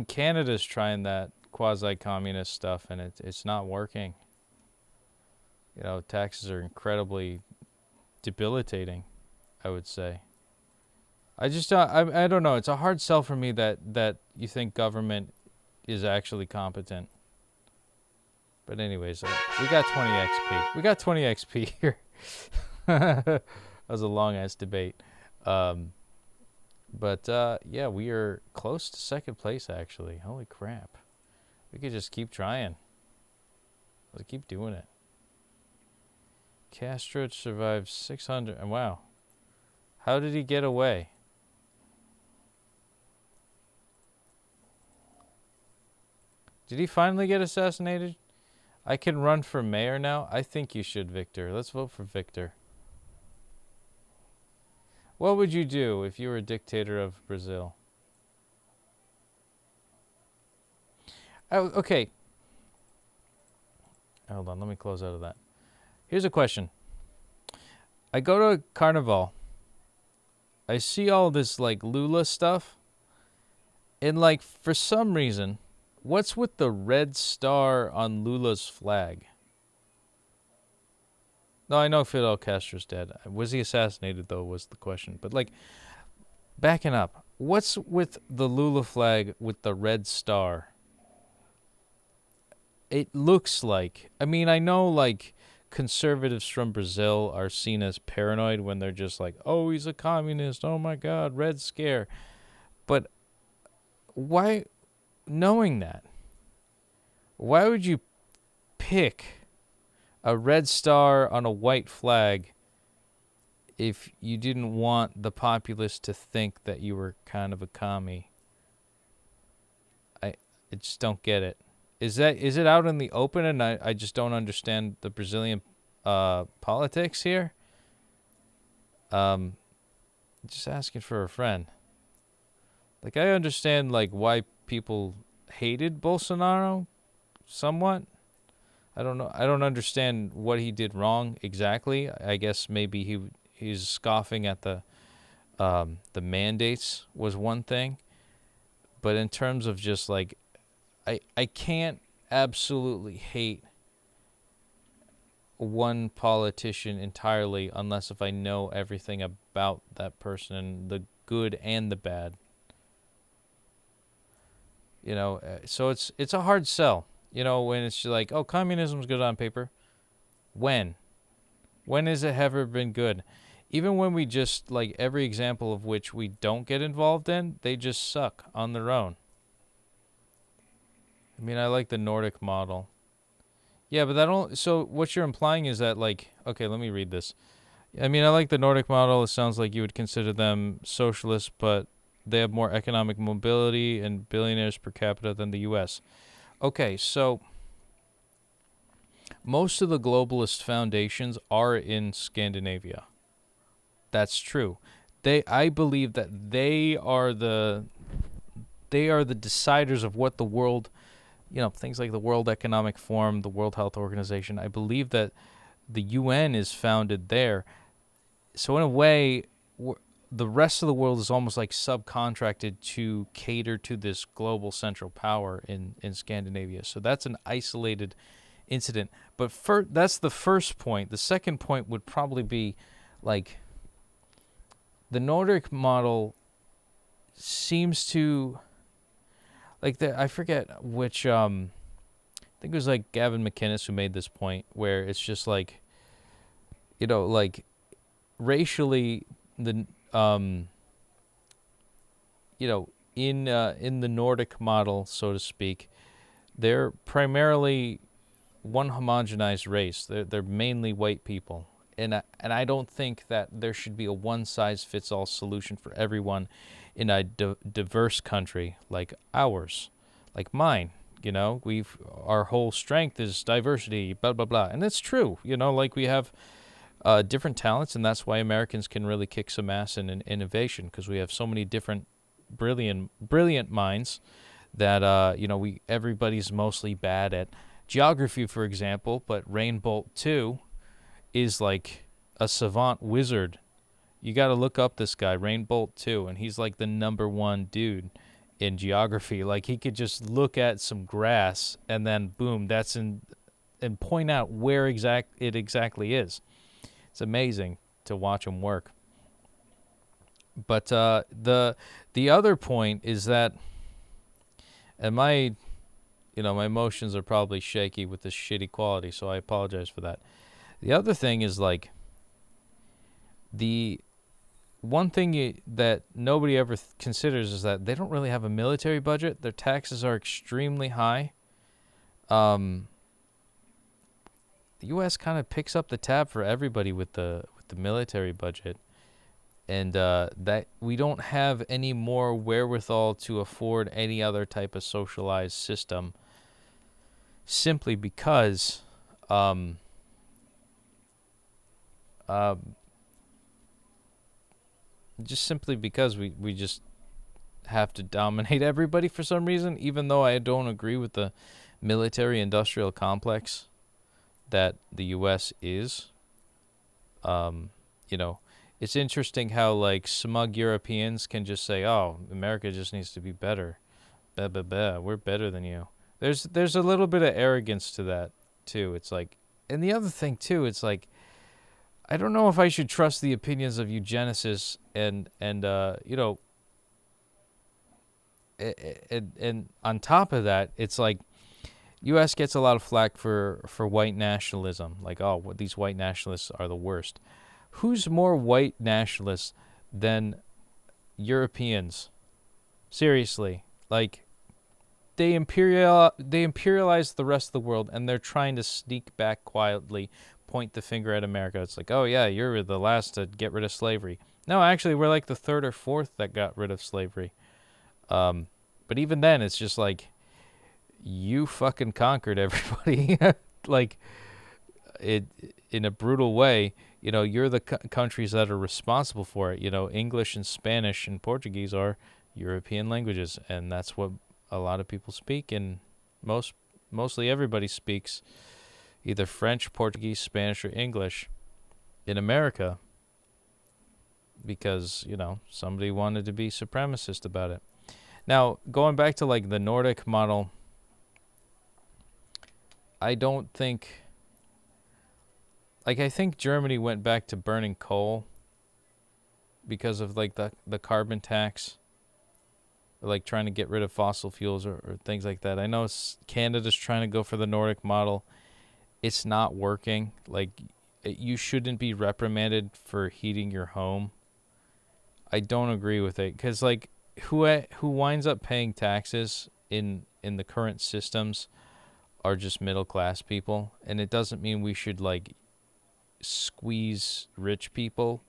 Canada's trying that quasi-communist stuff, and it's not working. You know, taxes are incredibly debilitating, I would say. I don't know. It's a hard sell for me that you think government is actually competent. But anyways, we got 20 XP. We got 20 XP here. That was a long-ass debate. But yeah, we are close to second place, actually. Holy crap. We could just keep trying. Let's keep doing it. Castro survived 600. And wow. How did he get away? Did he finally get assassinated? I can run for mayor now? I think you should, Victor. Let's vote for Victor. What would you do if you were a dictator of Brazil? Oh, okay. Hold on, let me close out of that. Here's a question. I go to Carnival. I see all this like Lula stuff. And like for some reason, what's with the red star on Lula's flag? No, I know Fidel Castro's dead. Was he assassinated, though, was the question. But, like, backing up, what's with the Lula flag with the red star? It looks like, I mean, I know, like, conservatives from Brazil are seen as paranoid when they're just like, oh, he's a communist, oh my God, red scare. But why, knowing that, why would you pick a red star on a white flag if you didn't want the populace to think that you were kind of a commie? I just don't get it. Is it out in the open and I just don't understand the Brazilian politics here? Just asking for a friend. Like, I understand like why people hated Bolsonaro somewhat. I don't know. I don't understand what he did wrong exactly. I guess maybe he's scoffing at the mandates was one thing, but in terms of just like, I can't absolutely hate one politician entirely unless if I know everything about that person, the good and the bad. You know, so it's a hard sell. You know, when it's like, oh, communism's good on paper. When has it ever been good? Even when we just, like, every example of which we don't get involved in, they just suck on their own. I mean, I like the Nordic model. Yeah, but so what you're implying is that, like, okay, let me read this. I mean, I like the Nordic model. It sounds like you would consider them socialist, but they have more economic mobility and billionaires per capita than the U.S. Okay, so most of the globalist foundations are in Scandinavia. That's true. I believe that they are the deciders of what the world, you know, things like the World Economic Forum, the World Health Organization. I believe that the UN is founded there. So in a way, the rest of the world is almost like subcontracted to cater to this global central power in Scandinavia. So that's an isolated incident. But that's the first point. The second point would probably be like the Nordic model seems to like I forget which I think it was like Gavin McInnes who made this point where it's just like, you know, like racially the you know, in the Nordic model, so to speak, they're primarily one homogenized race. They're mainly white people. And I don't think that there should be a one-size-fits-all solution for everyone in a diverse country like ours, like mine. You know, our whole strength is diversity, blah, blah, blah. And that's true. You know, like we have different talents, and that's why Americans can really kick some ass in innovation, because we have so many different brilliant minds that, you know, everybody's mostly bad at geography, for example, but Rainbolt 2 is like a savant wizard. You got to look up this guy, Rainbolt 2, and he's like the #1 dude in geography. Like he could just look at some grass and then boom, and point out where it exactly is. It's amazing to watch him work. But the other point is that, and my emotions are probably shaky with this shitty quality, so I apologize for that. The other thing is like the one thing that nobody ever considers is that they don't really have a military budget. Their taxes are extremely high. The U.S. kind of picks up the tab for everybody with the military budget, and that we don't have any more wherewithal to afford any other type of socialized system, simply because we just have to dominate everybody for some reason, even though I don't agree with the military industrial complex that the U.S. is. You know, it's interesting how like smug Europeans can just say, "Oh, America just needs to be better. Blah, blah, blah. We're better than you." There's a little bit of arrogance to that too. It's like, and the other thing too, it's like, I don't know if I should trust the opinions of eugenicists and you know, and on top of that, it's like U.S. gets a lot of flack for white nationalism. Like, oh, these white nationalists are the worst. Who's more white nationalists than Europeans? Seriously, like they imperialize the rest of the world, and they're trying to sneak back quietly, point the finger at America. It's like, oh yeah, you're the last to get rid of slavery. No, actually, we're like the third or fourth that got rid of slavery. But even then, it's just like, you fucking conquered everybody. Like, it in a brutal way. You know, you're the countries that are responsible for it. You know, English and Spanish and Portuguese are European languages, and that's what a lot of people speak, and mostly everybody speaks either French, Portuguese, Spanish, or English in America because, you know, somebody wanted to be supremacist about it. Now, going back to like the Nordic model, I don't think, like, I think Germany went back to burning coal because of like the carbon tax, or like trying to get rid of fossil fuels or things like that. I know Canada's trying to go for the Nordic model. It's not working. Like, you shouldn't be reprimanded for heating your home. I don't agree with it, because like who winds up paying taxes in the current systems are just middle class people, and it doesn't mean we should like squeeze rich people.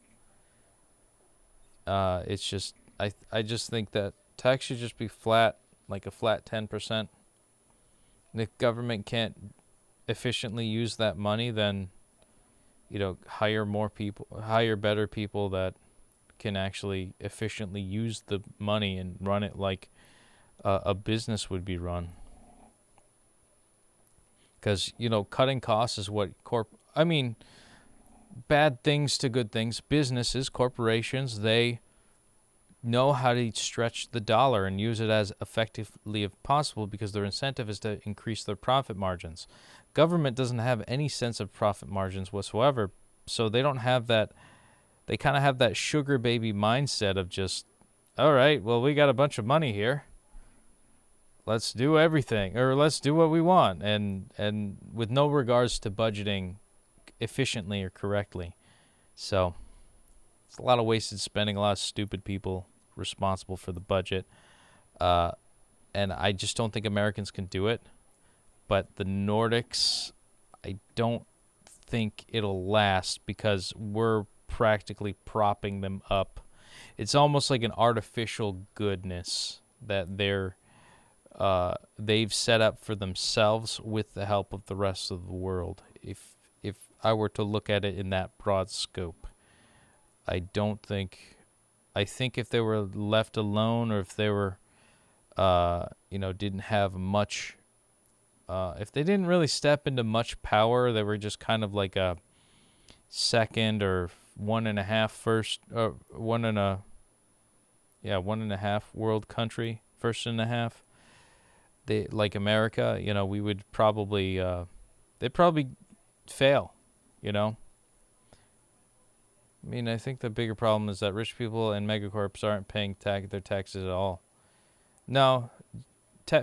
It's just I just think that tax should just be flat, like a flat 10%. And if government can't efficiently use that money, then, you know, hire better people that can actually efficiently use the money and run it like a business would be run. Because, you know, cutting costs is what bad things to good things. Businesses, corporations, they know how to stretch the dollar and use it as effectively as possible because their incentive is to increase their profit margins. Government doesn't have any sense of profit margins whatsoever, so they don't have that. They kind of have that sugar baby mindset of just, all right, well, we got a bunch of money here. Let's do everything, or let's do what we want, and with no regards to budgeting efficiently or correctly. So it's a lot of wasted spending, a lot of stupid people responsible for the budget. And I just don't think Americans can do it. But the Nordics, I don't think it'll last because we're practically propping them up. It's almost like an artificial goodness that they've set up for themselves with the help of the rest of the world. If I were to look at it in that broad scope, I think if they were left alone, or if they were, didn't have much, if they didn't really step into much power, they were just kind of like a second or 1.5 first, 1.5 world country, first and a half. They, like America, we would probably, they'd probably fail, I mean, I think the bigger problem is that rich people and megacorps aren't paying their taxes at all. No,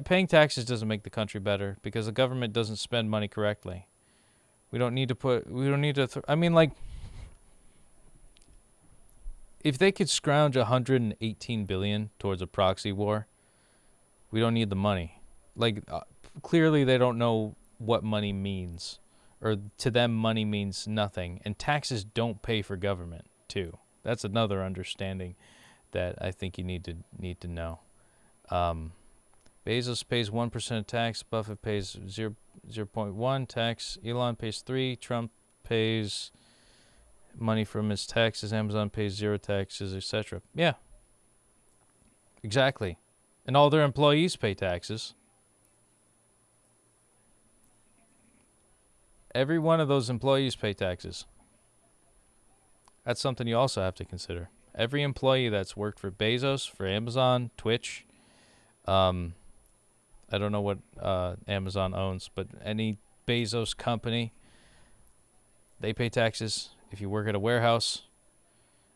paying taxes doesn't make the country better because the government doesn't spend money correctly. I mean, like, if they could scrounge $118 billion towards a proxy war, we don't need the money. Like, clearly they don't know what money means. Or to them, money means nothing. And taxes don't pay for government, too. That's another understanding that I think you need to know. Bezos pays 1% tax. Buffett pays 0.1 tax. Elon pays 3. Trump pays money from his taxes. Amazon pays 0 taxes, etc. Yeah. Exactly. And all their employees pay taxes. Every one of those employees pay taxes. That's something you also have to consider. Every employee that's worked for Bezos, for Amazon, Twitch, I don't know what Amazon owns, but any Bezos company, they pay taxes. If you work at a warehouse,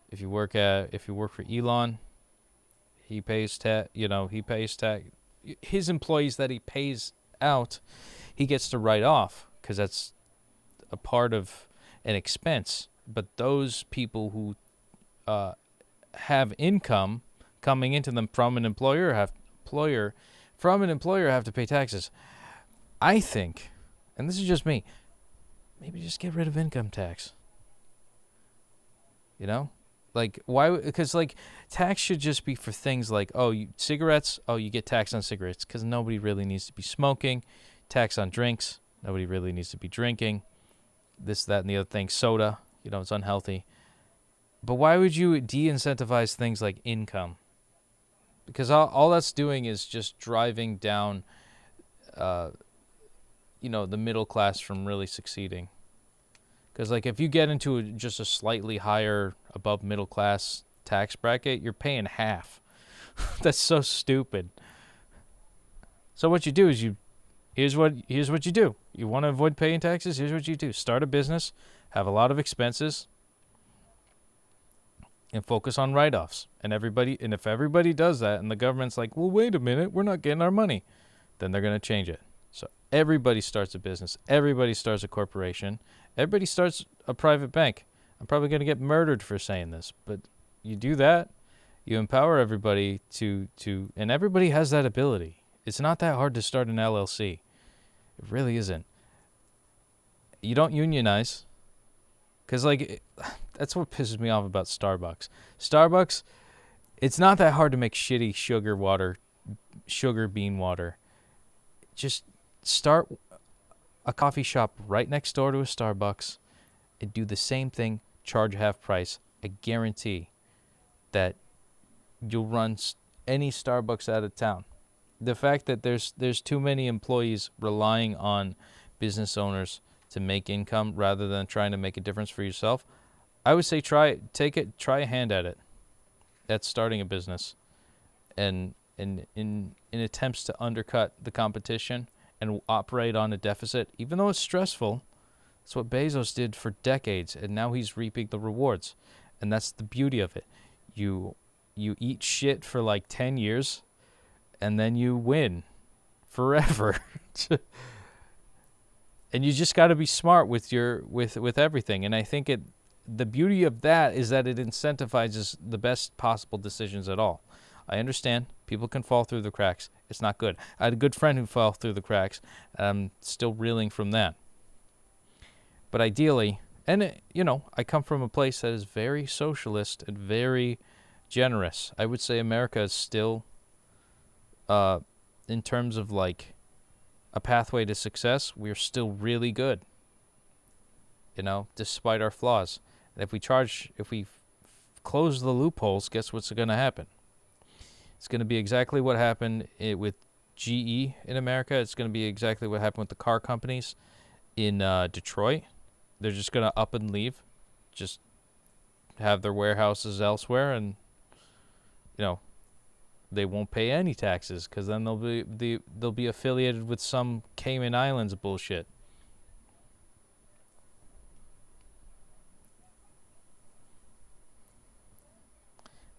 if you work for Elon, he pays tax. He pays tax. His employees that he pays out, he gets to write off because that's a part of an expense. But those people who have income coming into them from an employer have to pay taxes. I think, and this is just me, maybe just get rid of income tax. Like, why? Because, like, tax should just be for things like, cigarettes, you get taxed on cigarettes because nobody really needs to be smoking. Tax on drinks, nobody really needs to be drinking. This, that, and the other thing. Soda, it's unhealthy. But why would you de-incentivize things like income? Because all that's doing is just driving down, the middle class from really succeeding. Because, like, if you get into just a slightly higher, above middle class tax bracket, you're paying half. That's so stupid. So what you do is here's what you do. You want to avoid paying taxes? Here's what you do. Start a business, have a lot of expenses, and focus on write-offs. And if everybody does that, and the government's like, well, wait a minute, we're not getting our money, then they're going to change it. So everybody starts a business. Everybody starts a corporation. Everybody starts a private bank. I'm probably going to get murdered for saying this, but you do that, you empower everybody and everybody has that ability. It's not that hard to start an LLC. It really isn't. You don't unionize. Because, like, that's what pisses me off about Starbucks. Starbucks, it's not that hard to make shitty sugar bean water. Just start a coffee shop right next door to a Starbucks and do the same thing, charge half price. I guarantee that you'll run any Starbucks out of town. The fact that there's too many employees relying on business owners to make income rather than trying to make a difference for yourself, I would say try a hand at it. at starting a business, and in attempts to undercut the competition and operate on a deficit, even though it's stressful. That's what Bezos did for decades, and now he's reaping the rewards. And that's the beauty of it. You eat shit for like 10 years, and then you win forever. And you just got to be smart with with everything. And I think the beauty of that is that it incentivizes the best possible decisions at all. I understand people can fall through the cracks. It's not good. I had a good friend who fell through the cracks. I'm still reeling from that. But ideally, and I come from a place that is very socialist and very generous. I would say America is still, in terms of like a pathway to success, we're still really good. Despite our flaws. And if we close the loopholes, guess what's going to happen? It's going to be exactly what happened with GE in America. It's going to be exactly what happened with the car companies in Detroit. They're just going to up and leave, just have their warehouses elsewhere, and they won't pay any taxes because then they'll be affiliated with some Cayman Islands bullshit.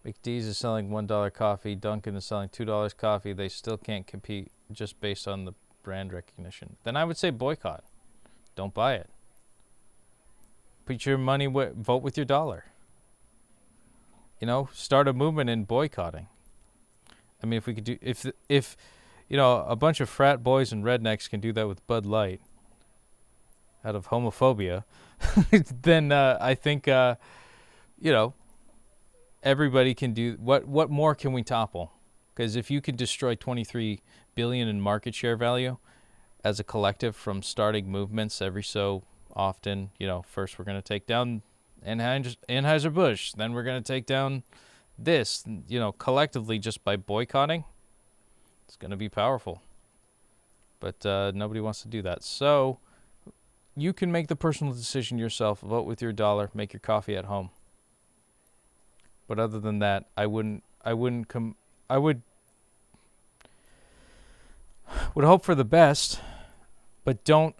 McDee's is selling $1 coffee. Dunkin' is selling $2 coffee. They still can't compete just based on the brand recognition. Then I would say boycott. Don't buy it. Put your money, vote with your dollar. Start a movement in boycotting. I mean, if we could do, if a bunch of frat boys and rednecks can do that with Bud Light out of homophobia, then I think, everybody can do, what more can we topple? Because if you could destroy $23 billion in market share value as a collective from starting movements every so often, first we're going to take down Anheuser-Busch, then we're going to take down this, collectively just by boycotting, it's going to be powerful. But nobody wants to do that. So you can make the personal decision yourself, vote with your dollar, make your coffee at home. But other than that, I would hope for the best, but don't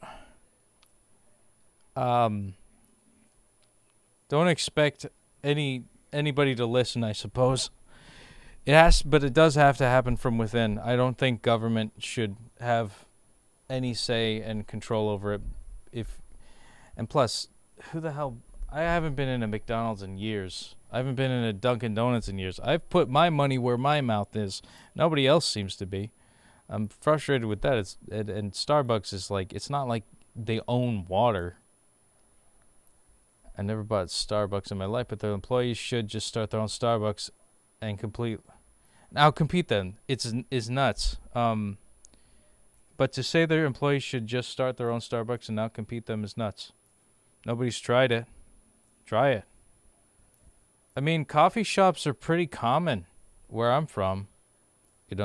expect anybody to listen, I suppose. But it does have to happen from within. I don't think government should have any say and control over it. And plus, who the hell? I haven't been in a McDonald's in years. I haven't been in a Dunkin' Donuts in years. I've put my money where my mouth is. Nobody else seems to be. I'm frustrated with that. And Starbucks is like, it's not like they own water. I never bought Starbucks in my life, but their employees should just start their own Starbucks and outcompete them. It's nuts. But to say their employees should just start their own Starbucks and outcompete them is nuts. Nobody's tried it. Try it. I mean, coffee shops are pretty common where I'm from.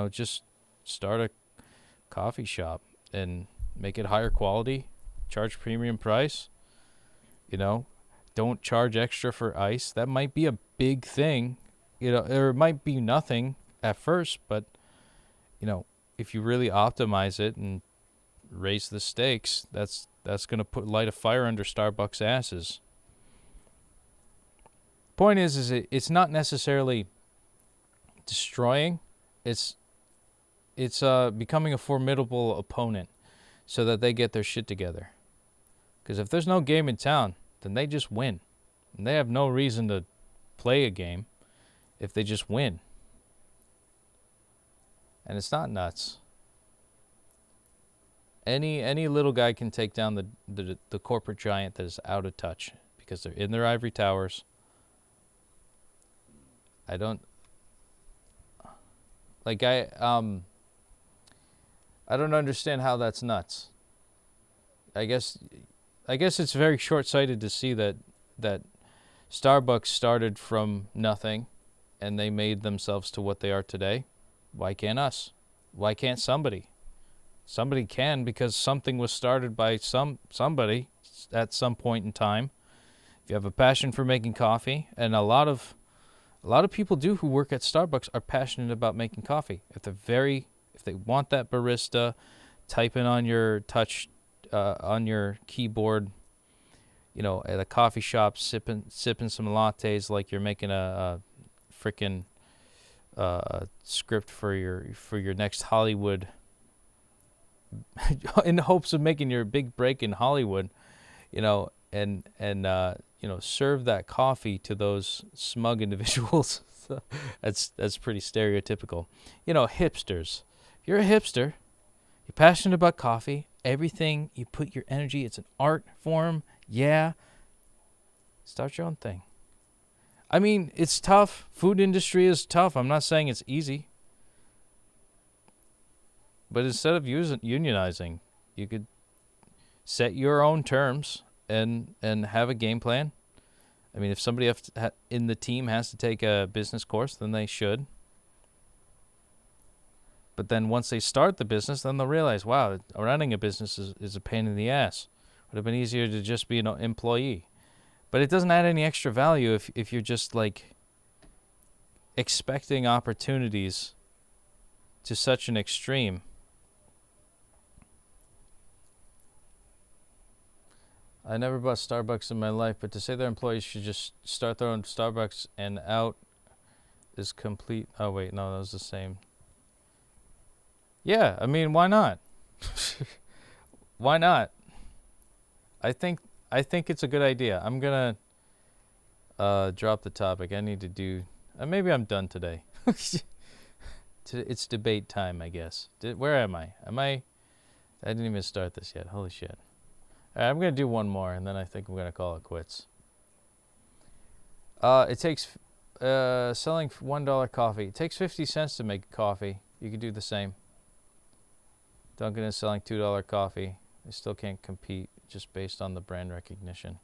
Just start a coffee shop and make it higher quality, charge premium price. Don't charge extra for ice. That might be a big thing. Or it might be nothing at first, but if you really optimize it and raise the stakes, that's going to light a fire under Starbucks asses. Point is it's not necessarily destroying. It's becoming a formidable opponent so that they get their shit together. Because if there's no game in town, then they just win. And they have no reason to play a game if they just win. And it's not nuts. Any little guy can take down the corporate giant that is out of touch because they're in their ivory towers. I don't understand how that's nuts. I guess it's very short-sighted to see that Starbucks started from nothing and they made themselves to what they are today. Why can't us? Why can't somebody? Somebody can, because something was started by somebody at some point in time. If you have a passion for making coffee, and a lot of A lot of people who work at Starbucks are passionate about making coffee. If they want that barista typing on your on your keyboard, at a coffee shop, sipping some lattes like you're making a freaking script for your next Hollywood, in the hopes of making your big break in Hollywood, and serve that coffee to those smug individuals. That's pretty stereotypical. Hipsters. If you're a hipster, you're passionate about coffee, everything you put your energy, it's an art form. Yeah. Start your own thing. I mean, it's tough. Food industry is tough. I'm not saying it's easy. But instead of unionizing, you could set your own terms and have a game plan. I mean, if somebody in the team has to take a business course, then they should. But then once they start the business, then they'll realize, wow, running a business is a pain in the ass. Would have been easier to just be an employee. But it doesn't add any extra value if you're just like expecting opportunities to such an extreme. I never bought Starbucks in my life, but to say their employees should just start their own Starbucks and out is complete. Oh, wait, no, that was the same. Yeah, I mean, why not? Why not? I think it's a good idea. I'm going to drop the topic. I need to do... maybe I'm done today. It's debate time, I guess. Where am I? I didn't even start this yet. Holy shit. All right, I'm going to do one more, and then I think I'm going to call it quits. It takes... selling $1 coffee. It takes 50 cents to make coffee. You could do the same. Dunkin' is selling $2 coffee. They still can't compete just based on the brand recognition.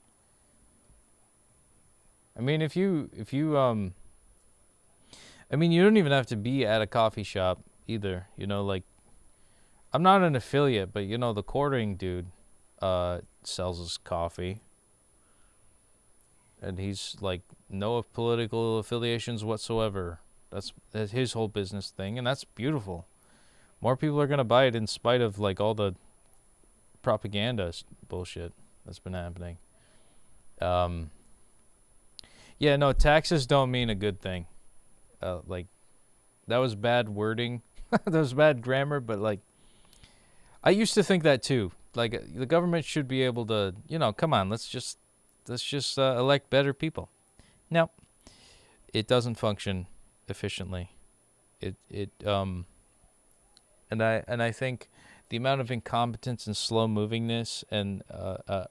I mean, if you I mean, you don't even have to be at a coffee shop either. Like, I'm not an affiliate, but the quartering dude sells his coffee. And he's like, no political affiliations whatsoever. That's his whole business thing, and that's beautiful. More people are going to buy it in spite of like all the propaganda bullshit that's been happening. Yeah, no, taxes don't mean a good thing. Like, that was bad wording. That was bad grammar, but like, I used to think that too. Like, the government should be able to, come on, let's just elect better people. No, it doesn't function efficiently. And I think the amount of incompetence and slow movingness and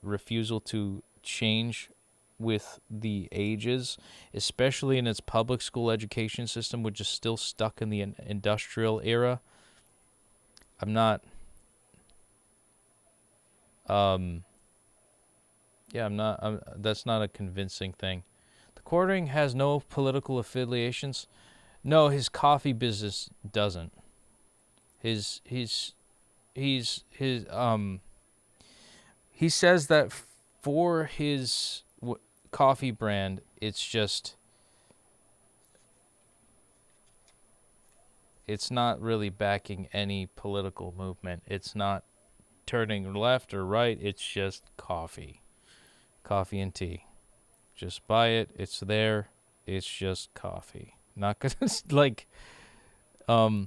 refusal to change with the ages, especially in its public school education system, which is still stuck in the industrial era. That's not a convincing thing. The quartering has no political affiliations. No, his coffee business doesn't. He says that for his coffee brand, it's not really backing any political movement. It's not turning left or right. It's just coffee and tea. Just buy it. It's there. It's just coffee. Not gonna like, and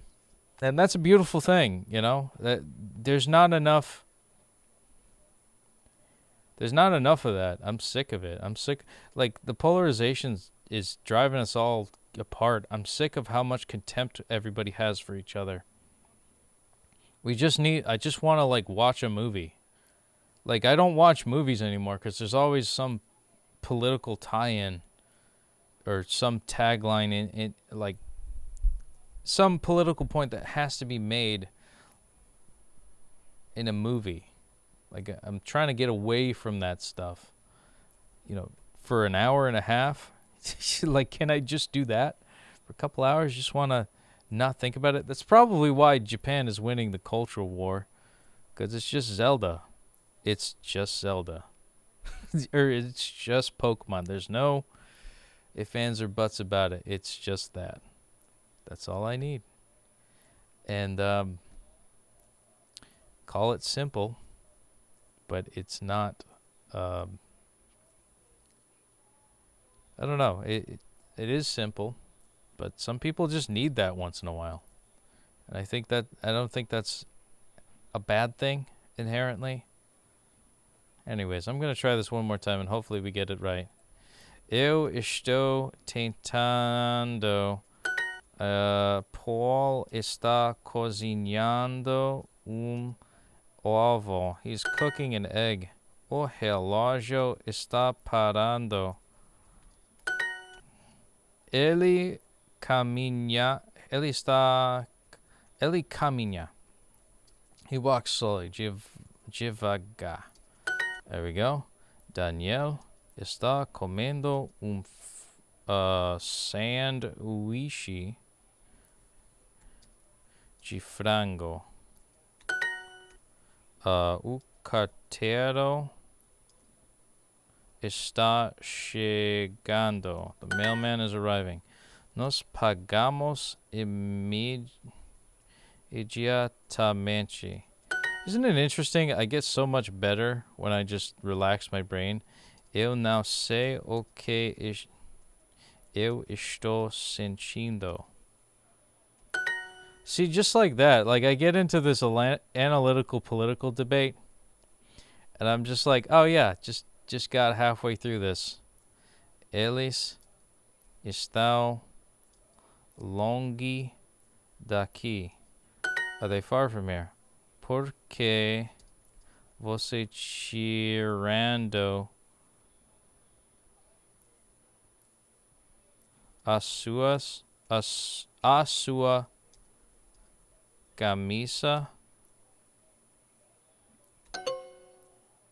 that's a beautiful thing, that there's not enough of that. I'm sick of it. I'm sick. Like, the polarization is driving us all apart. I'm sick of how much contempt everybody has for each other. I just want to like watch a movie. Like, I don't watch movies anymore because there's always some political tie-in or some tagline in like some political point that has to be made in a movie. Like, I'm trying to get away from that stuff, for an hour and a half. Like, can I just do that for a couple hours? Just want to not think about it. That's probably why Japan is winning the cultural war, because it's just Zelda. It's just Zelda. Or it's just Pokemon. There's no if, ands, or buts about it. It's just that. That's all I need. And call it simple, but it's not. I don't know. It is simple, but some people just need that once in a while. And I don't think that's a bad thing inherently. Anyways, I'm going to try this one more time and hopefully we get it right. Eu estou tentando. Paul está cozinhando ovo. He's cooking an egg. O relógio está parando. Ele caminha. Ele caminha. He walks slowly. Devagar. There we go. Daniel está comendo sanduíche de frango. O carteiro está chegando. The mailman is arriving. Nós pagamos imediatamente. Isn't it interesting? I get so much better when I just relax my brain. Eu não sei o que eu estou sentindo. See, just like that, like I get into this analytical political debate, and I'm just like, oh yeah, just got halfway through this. Eles estão longe daqui. Are they far from here? Porque você tirando a sua camisa,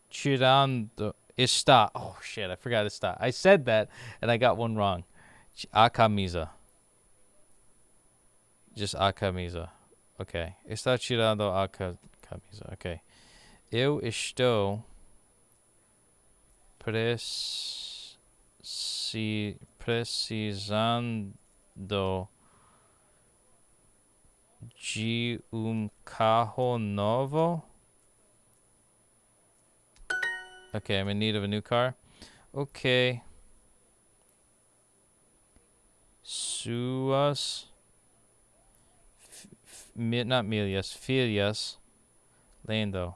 tirando está. Oh shit, I forgot está. I said that and I got one wrong. A camisa. Just a camisa. Okay. Está tirando a camisa. Okay. Eu estou precisando de carro novo. Okay, I'm in need of a new car. Okay. Suas not milhas, filhas lendo.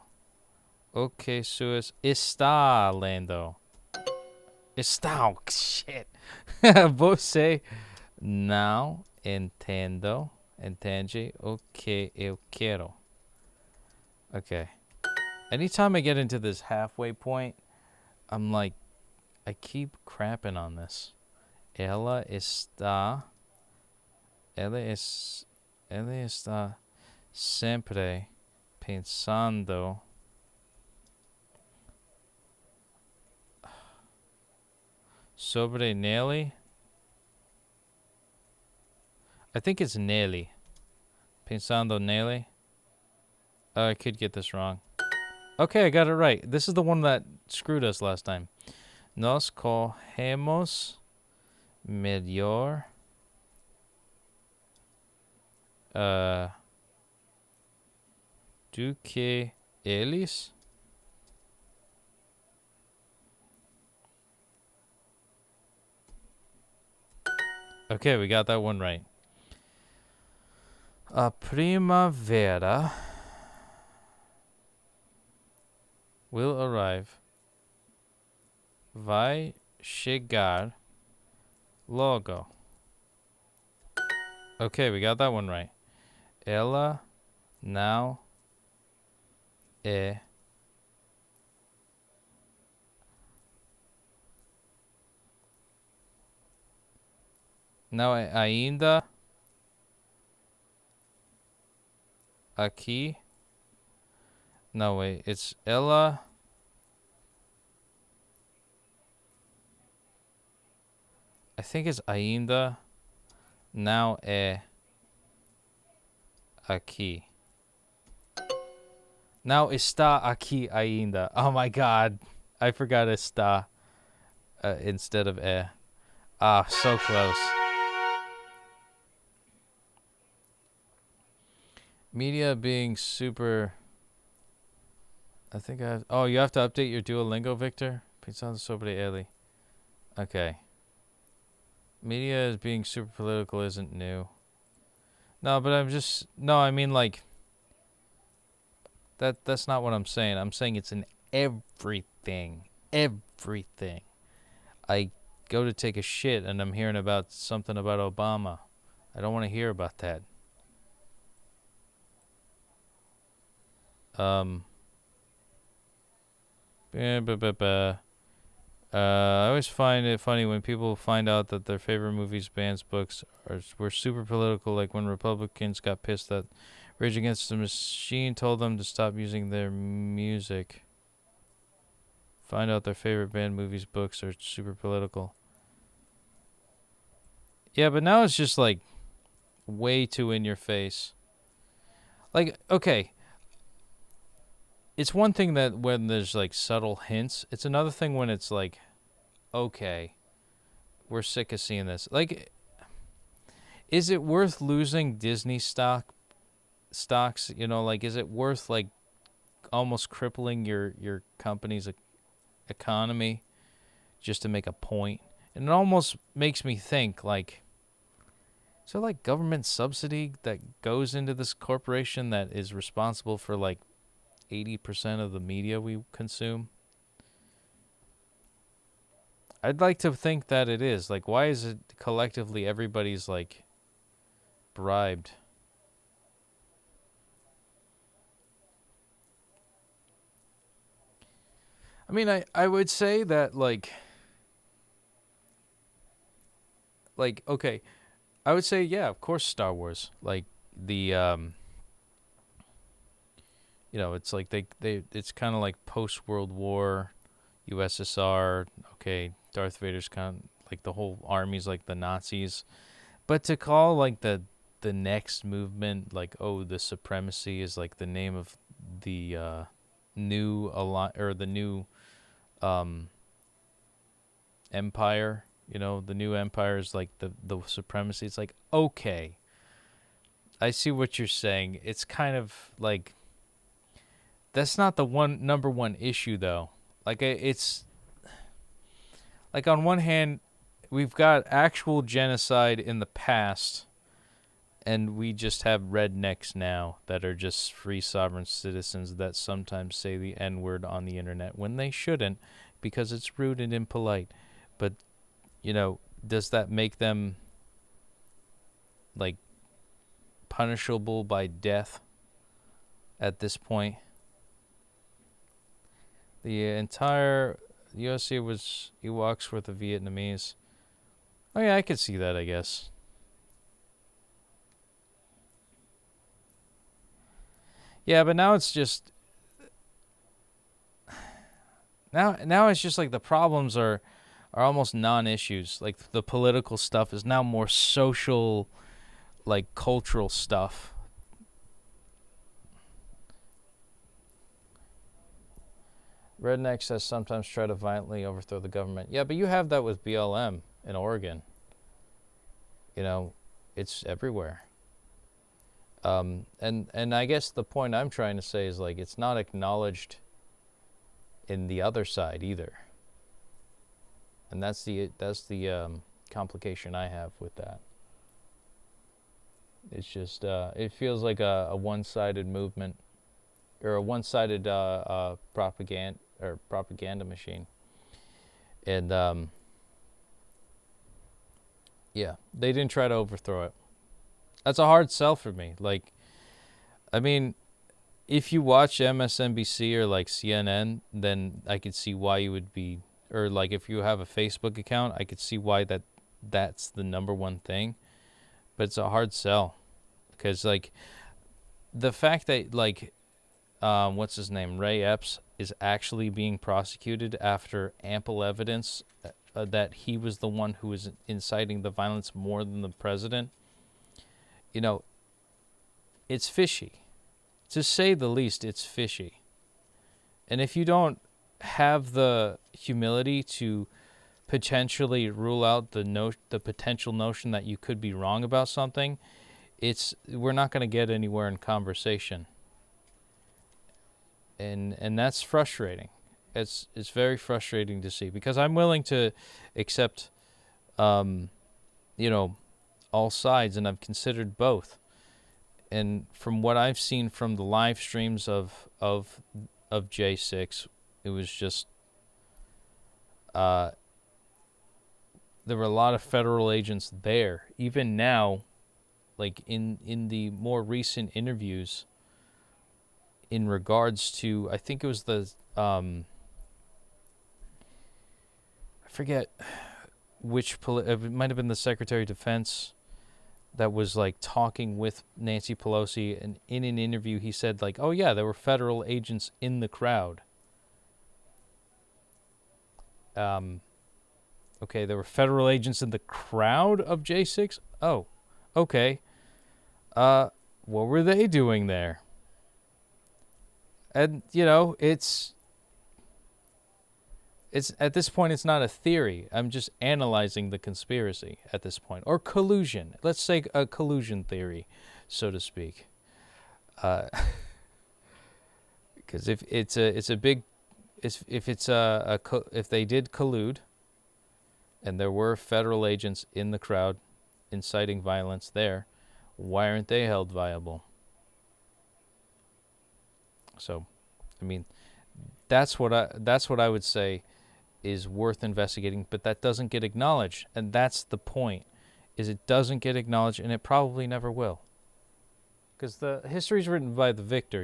Okay, suas está lendo. Está, oh, shit. Você não entende o que eu quero. Okay. Anytime I get into this halfway point, I'm like, I keep crapping on this. Ela está sempre pensando sobre nele. I think it's nele. Pensando nele. I could get this wrong. Okay, I got it right. This is the one that screwed us last time. Nós corremos melhor do que eles. Okay, we got that one right. A primavera will arrive. Vai chegar logo. Okay, we got that one right. Ela não é ainda aqui. No, wait, it's ela I think it's ainda não é aqui. Now está aqui ainda. Oh my god. I forgot está instead of é. Ah, so close. Media being super... I think I have... Oh, you have to update your Duolingo, Victor? Pensando sobre ele. Okay. Media is being super political isn't new. No, but I'm just... No, I mean, like... That's not what I'm saying. I'm saying it's in everything. Everything. I go to take a shit and I'm hearing about something about Obama. I don't want to hear about that. I always find it funny when people find out that their favorite movies, bands, books were super political, like when Republicans got pissed that Rage Against the Machine told them to stop using their music. Find out their favorite band, movies, books are super political. Yeah, but now it's just like way too in your face. Like, okay. It's one thing that when there's like subtle hints, it's another thing when it's like, okay, we're sick of seeing this. Like, is it worth losing Disney stocks? You know, like, is it worth like almost crippling your company's economy just to make a point? And it almost makes me think, like, is there like government subsidy that goes into this corporation that is responsible for like 80% of the media we consume? I'd like to think that it is. Like, why is it collectively everybody's like bribed? I mean, I would say that like, okay, I would say, yeah, of course, Star Wars. Like, the, you know, it's like it's kind of like post-World War, USSR. Okay, Darth Vader's kind of like the whole army's like the Nazis. But to call like the next movement, like, oh, the supremacy is like the name of the new empire. You know, the new empire is like the supremacy. It's like, okay, I see what you're saying. It's kind of like, that's not the number one issue though. Like, it's like, on one hand, we've got actual genocide in the past, and we just have rednecks now that are just free sovereign citizens that sometimes say the N-word on the internet when they shouldn't, because it's rude and impolite. But, you know, does that make them like punishable by death at this point? The entire USA was Ewoks worth of Vietnamese. Oh yeah, I could see that, I guess. Yeah, but now it's just now it's just like the problems are almost non-issues. Like, the political stuff is now more social, like cultural stuff. Rednecks has sometimes tried to violently overthrow the government. Yeah, but you have that with BLM in Oregon. You know, it's everywhere. And I guess the point I'm trying to say is, like, it's not acknowledged in the other side either. And that's the complication I have with that. It's just it feels like a one-sided movement, or a one-sided propaganda machine. And yeah, they didn't try to overthrow it. That's a hard sell for me. Like, I mean, if you watch MSNBC or like CNN, then I could see why you would be, or like if you have a Facebook account, I could see why that's the number one thing. But it's a hard sell, because like the fact that like what's his name, Ray Epps, is actually being prosecuted after ample evidence that he was the one who was inciting the violence more than the president. You know, it's fishy. To say the least, it's fishy. And if you don't have the humility to potentially rule out the potential notion that you could be wrong about something, we're not going to get anywhere in conversation. And that's frustrating. It's very frustrating to see, because I'm willing to accept all sides, and I've considered both. And from what I've seen from the live streams of J6, it was just there were a lot of federal agents there. Even now, like in the more recent interviews, in regards to, I think it was I forget which it might have been the Secretary of Defense that was like talking with Nancy Pelosi, and in an interview he said like, oh yeah, there were federal agents in the crowd. Okay, there were federal agents in the crowd of J6? Oh, okay. What were they doing there? And, it's at this point, it's not a theory. I'm just analyzing the conspiracy at this point. Or collusion. Let's say a collusion theory, so to speak. Because if they did collude, and there were federal agents in the crowd inciting violence there, why aren't they held liable? So, I mean, that's what I would say is worth investigating, but that doesn't get acknowledged, and that's the point. Is it doesn't get acknowledged, and it probably never will, because the history is written by the victor,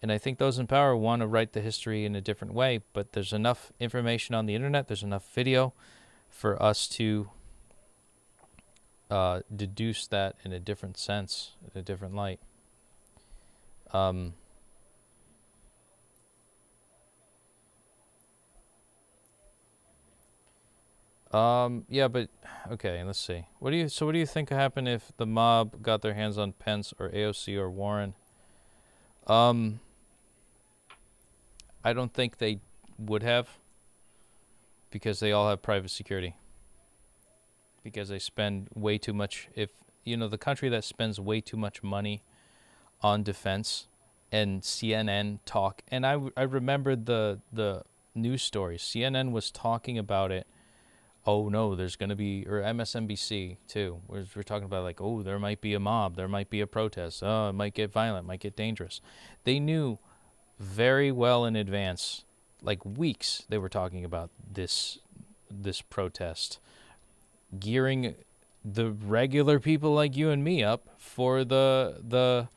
And I think those in power want to write the history in a different way, but there's enough information on the internet, there's enough video for us to deduce that in a different sense, in a different light. Yeah, but okay, let's see. What do you think could happen if the mob got their hands on Pence or AOC or Warren? I don't think they would have, because they all have private security. Because they spend way too much. If the country that spends way too much money on defense, and CNN talk, and I remembered the news stories. CNN was talking about it. Oh no, there's going to be, or MSNBC too, we're talking about like, oh, there might be a mob, there might be a protest, oh, it might get violent, might get dangerous. They knew very well in advance, like weeks, they were talking about this protest, gearing the regular people like you and me up for what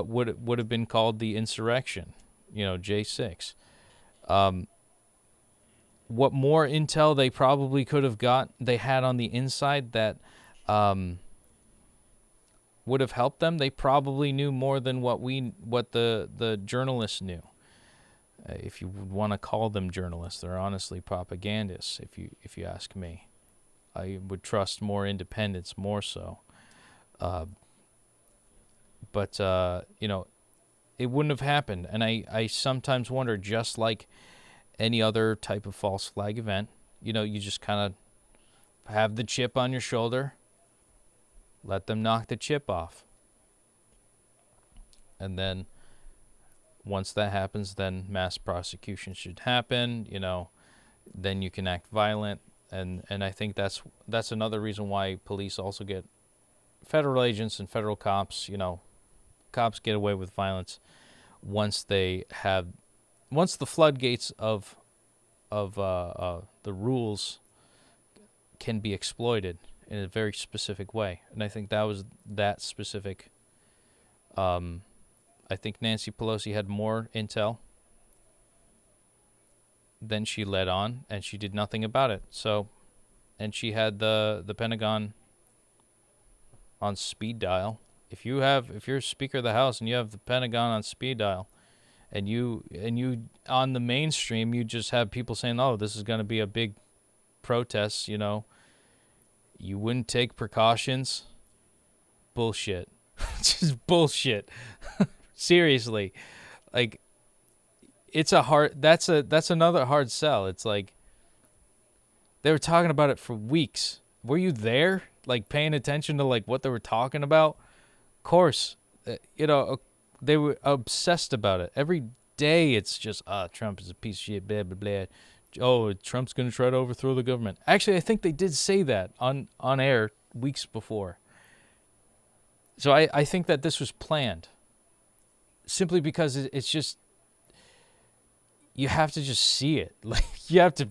would have been called the insurrection, J6. What more intel they probably could have they had on the inside that would have helped them. They probably knew more than what the journalists knew. If you would want to call them journalists, they're honestly propagandists. If you ask me, I would trust more independence, more so. But it wouldn't have happened. And I sometimes wonder, just like any other type of false flag event, you just kind of have the chip on your shoulder, let them knock the chip off. And then once that happens, then mass prosecution should happen, then you can act violent. And I think that's another reason why police also get federal agents and federal cops, cops get away with violence once the floodgates of the rules can be exploited in a very specific way. And I think that was that specific. I think Nancy Pelosi had more intel than she let on, and she did nothing about it. So, and she had the Pentagon on speed dial. If you're Speaker of the House and you have the Pentagon on speed dial, and you on the mainstream, you just have people saying, oh, this is going to be a big protest, you wouldn't take precautions. Bullshit. Just bullshit. Seriously. Like, it's a hard. That's another hard sell. It's like they were talking about it for weeks. Were you there, like paying attention to like what they were talking about? Of course, they were obsessed about it. Every day, it's just Trump is a piece of shit. Blah blah blah. Oh, Trump's gonna try to overthrow the government. Actually, I think they did say that on air weeks before. So I think that this was planned. Simply because it's just, you have to just see it. Like, you have to,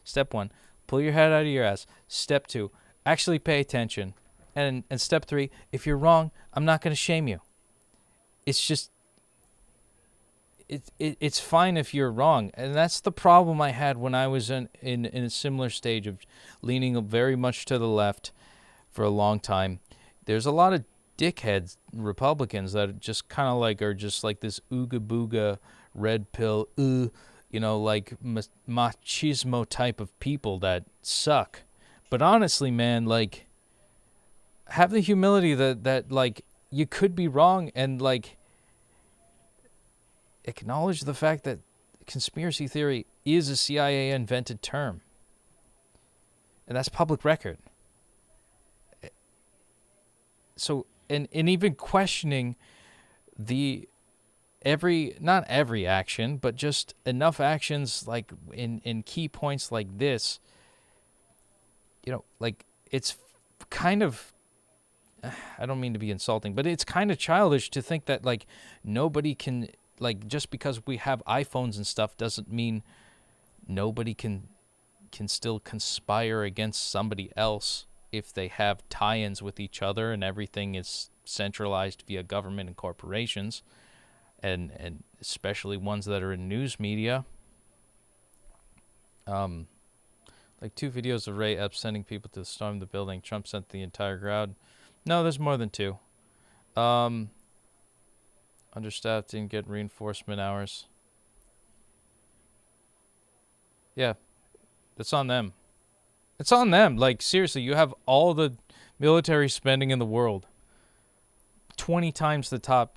step 1, pull your head out of your ass. Step 2, actually pay attention. And step 3, if you're wrong, I'm not going to shame you. It's just, it's fine if you're wrong. And that's the problem I had when I was in a similar stage of leaning very much to the left for a long time. There's a lot of dickheads Republicans that just kind of like are just like this ooga booga red pill like machismo type of people that suck. But honestly, man, like, have the humility that like you could be wrong, and like acknowledge the fact that conspiracy theory is a CIA invented term, and that's public record. So, and even questioning not every action, but just enough actions like in key points like this, like it's kind of, I don't mean to be insulting, but it's kind of childish to think that like nobody can, like, just because we have iPhones and stuff doesn't mean nobody can still conspire against somebody else if they have tie-ins with each other and everything is centralized via government and corporations, and especially ones that are in news media. Like 2 videos of Ray Epps sending people to storm the building. Trump sent the entire crowd. No, there's more than 2. Understaffed, didn't get reinforcement hours. Yeah, that's on them. It's on them. Like, seriously, you have all the military spending in the world. 20 times the top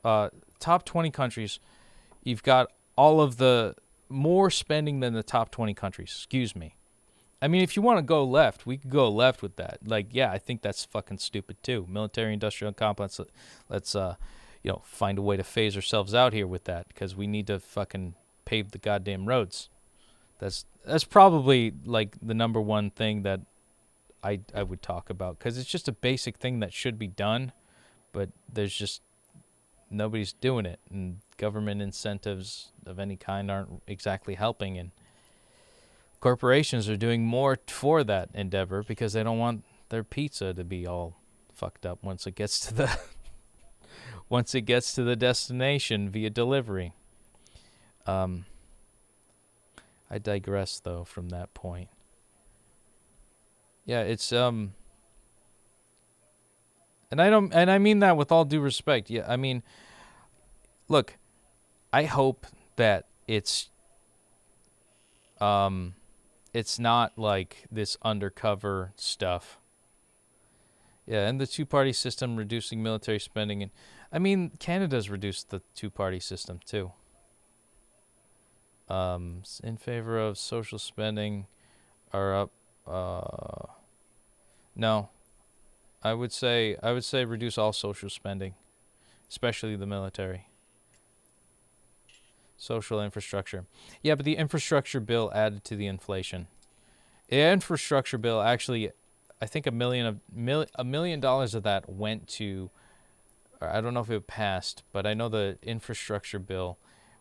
20 countries. You've got all of the more spending than the top 20 countries. Excuse me. I mean, if you want to go left, we could go left with that. Like, yeah, I think that's fucking stupid too. Military-industrial complex. Let's find a way to phase ourselves out here with that, because we need to fucking pave the goddamn roads. That's probably like the number one thing that I would talk about, because it's just a basic thing that should be done, but there's just nobody's doing it, and government incentives of any kind aren't exactly helping, and corporations are doing more for that endeavor because they don't want their pizza to be all fucked up once it gets to the destination via delivery. I digress though from that point. Yeah, it's and I mean that with all due respect. Yeah, I mean, look, I hope that it's not like this undercover stuff. Yeah, and the two-party system reducing military spending, and I mean, Canada's reduced the two-party system too. In favor of social spending are up. No, I would say reduce all social spending, especially the military. Social infrastructure. Yeah, but the infrastructure bill added to the inflation. The infrastructure bill actually, I think $1 million of that went to, I don't know if it passed, but I know the infrastructure bill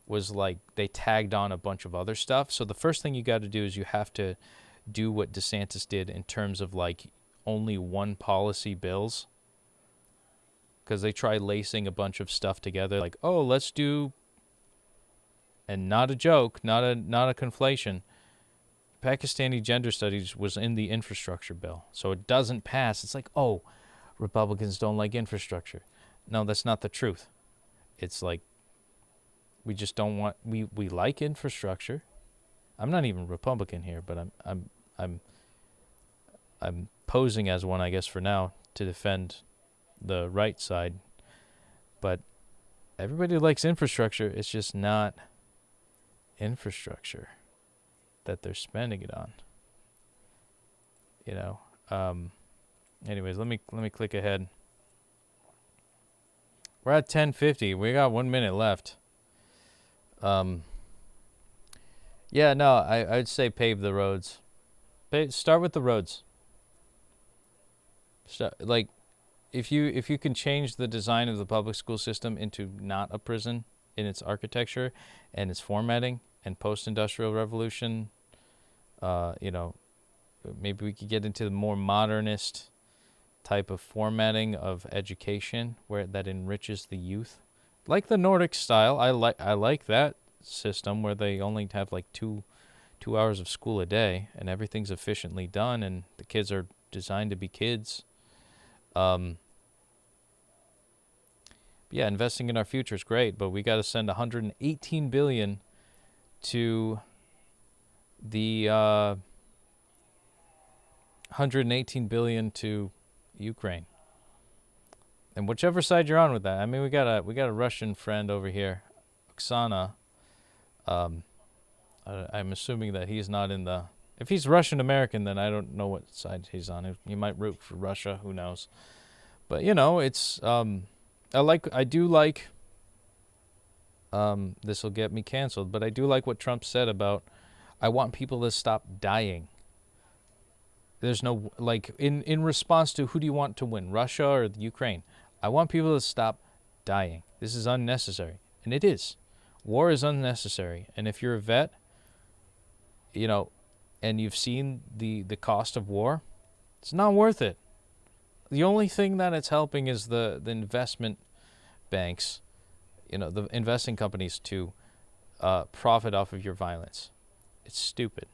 was like, they tagged on a bunch of other stuff. So the first thing you got to do is you have to do what DeSantis did in terms of like only one policy bills. Because they try lacing a bunch of stuff together. Like, oh, let's do, and not a joke, not a conflation, Pakistani gender studies was in the infrastructure bill. So it doesn't pass. It's like, oh, Republicans don't like infrastructure. No, that's not the truth. It's like, we just don't want, we like infrastructure. I'm not even Republican here, but I'm posing as one, I guess, for now, to defend the right side. But Everybody likes infrastructure. It's just not infrastructure that they're spending it on. You know. Anyways, let me click ahead. We're at 10:50. We got 1 minute left. Yeah, no, I'd say pave the roads. Start with the roads. Like, if you can change the design of the public school system into not a prison in its architecture and its formatting and post-industrial revolution, you know, maybe we could get into the more modernist type of formatting of education where that enriches the youth, like the Nordic style. I like that system where they only have like two hours of school a day and everything's efficiently done and the kids are designed to be kids. Yeah, investing in our future is great, but we got to send 118 billion to the 118 billion to Ukraine. And whichever side you're on with that. I mean, we got a Russian friend over here, Oksana. I'm assuming that he's not in the... If he's Russian American, then I don't know what side he's on. He might root for Russia, who knows. But, you know, it's... I do like... this will get me canceled, but I do like what Trump said about, I want people to stop dying. There's no, like, in response to who do you want to win, Russia or the Ukraine? I want people to stop dying. This is unnecessary. And it is. War is unnecessary. And if you're a vet, you know, and you've seen the cost of war, it's not worth it. The only thing that it's helping is the investment banks, you know, the investing companies to profit off of your violence. It's stupid.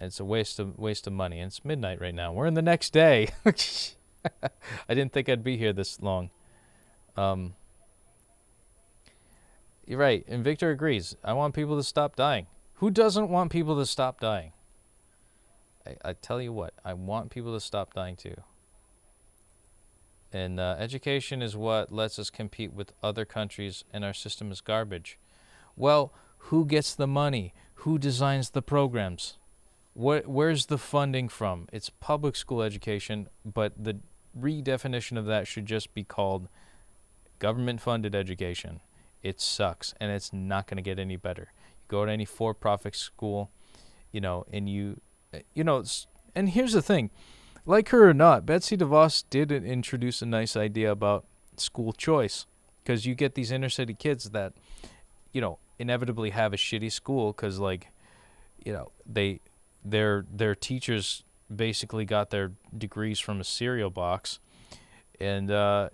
And it's a waste of money. And it's midnight right now. We're in the next day. I didn't think I'd be here this long. You're right. And Victor agrees. I want people to stop dying. Who doesn't want people to stop dying? I tell you what, I want people to stop dying too. And education is what lets us compete with other countries, and our system is garbage. Well, who gets the money? Who designs the programs? Where's the funding from? It's public school education, but the redefinition of that should just be called government-funded education. It sucks, and it's not going to get any better. You go to any for-profit school, you know, and you know, and here's the thing. Like her or not, Betsy DeVos did introduce a nice idea about school choice, because you get these inner city kids that, you know, inevitably have a shitty school because, like, you know, their teachers basically got their degrees from a cereal box, and are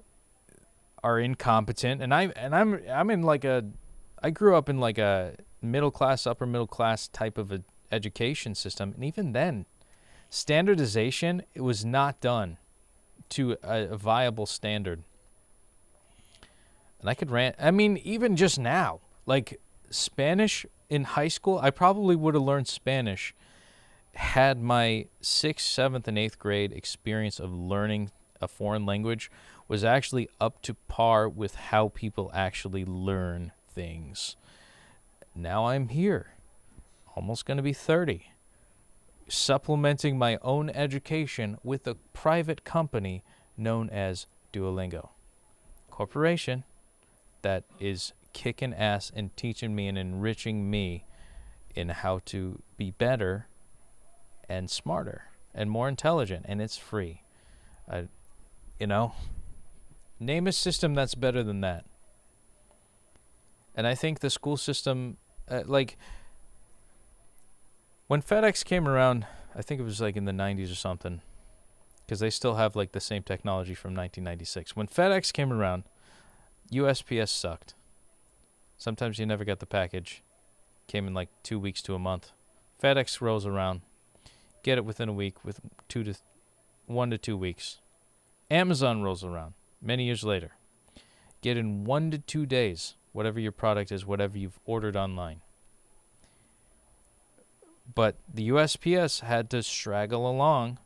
incompetent. And I'm in like I grew up in like a middle class, upper middle class type of a education system, and even then, standardization, it was not done to a viable standard. And I could rant. I mean, even just now, like Spanish in high school, I probably would have learned Spanish had my 6th, 7th, and 8th grade experience of learning a foreign language was actually up to par with how people actually learn things. Now I'm here, almost going to be 30. Supplementing my own education with a private company known as Duolingo. Corporation that is kicking ass and teaching me and enriching me in how to be better and smarter and more intelligent, and it's free. You know, name a system that's better than that. And I think the school system, like, when FedEx came around, I think it was like in the 90s or something, because they still have like the same technology from 1996. When FedEx came around, USPS sucked. Sometimes you never got the package. Came in like 2 weeks to a month. FedEx rolls around. Get it within a week, with 1 to 2 weeks. Amazon rolls around many years later. Get in 1 to 2 days, whatever your product is, whatever you've ordered online. But the USPS had to straggle along,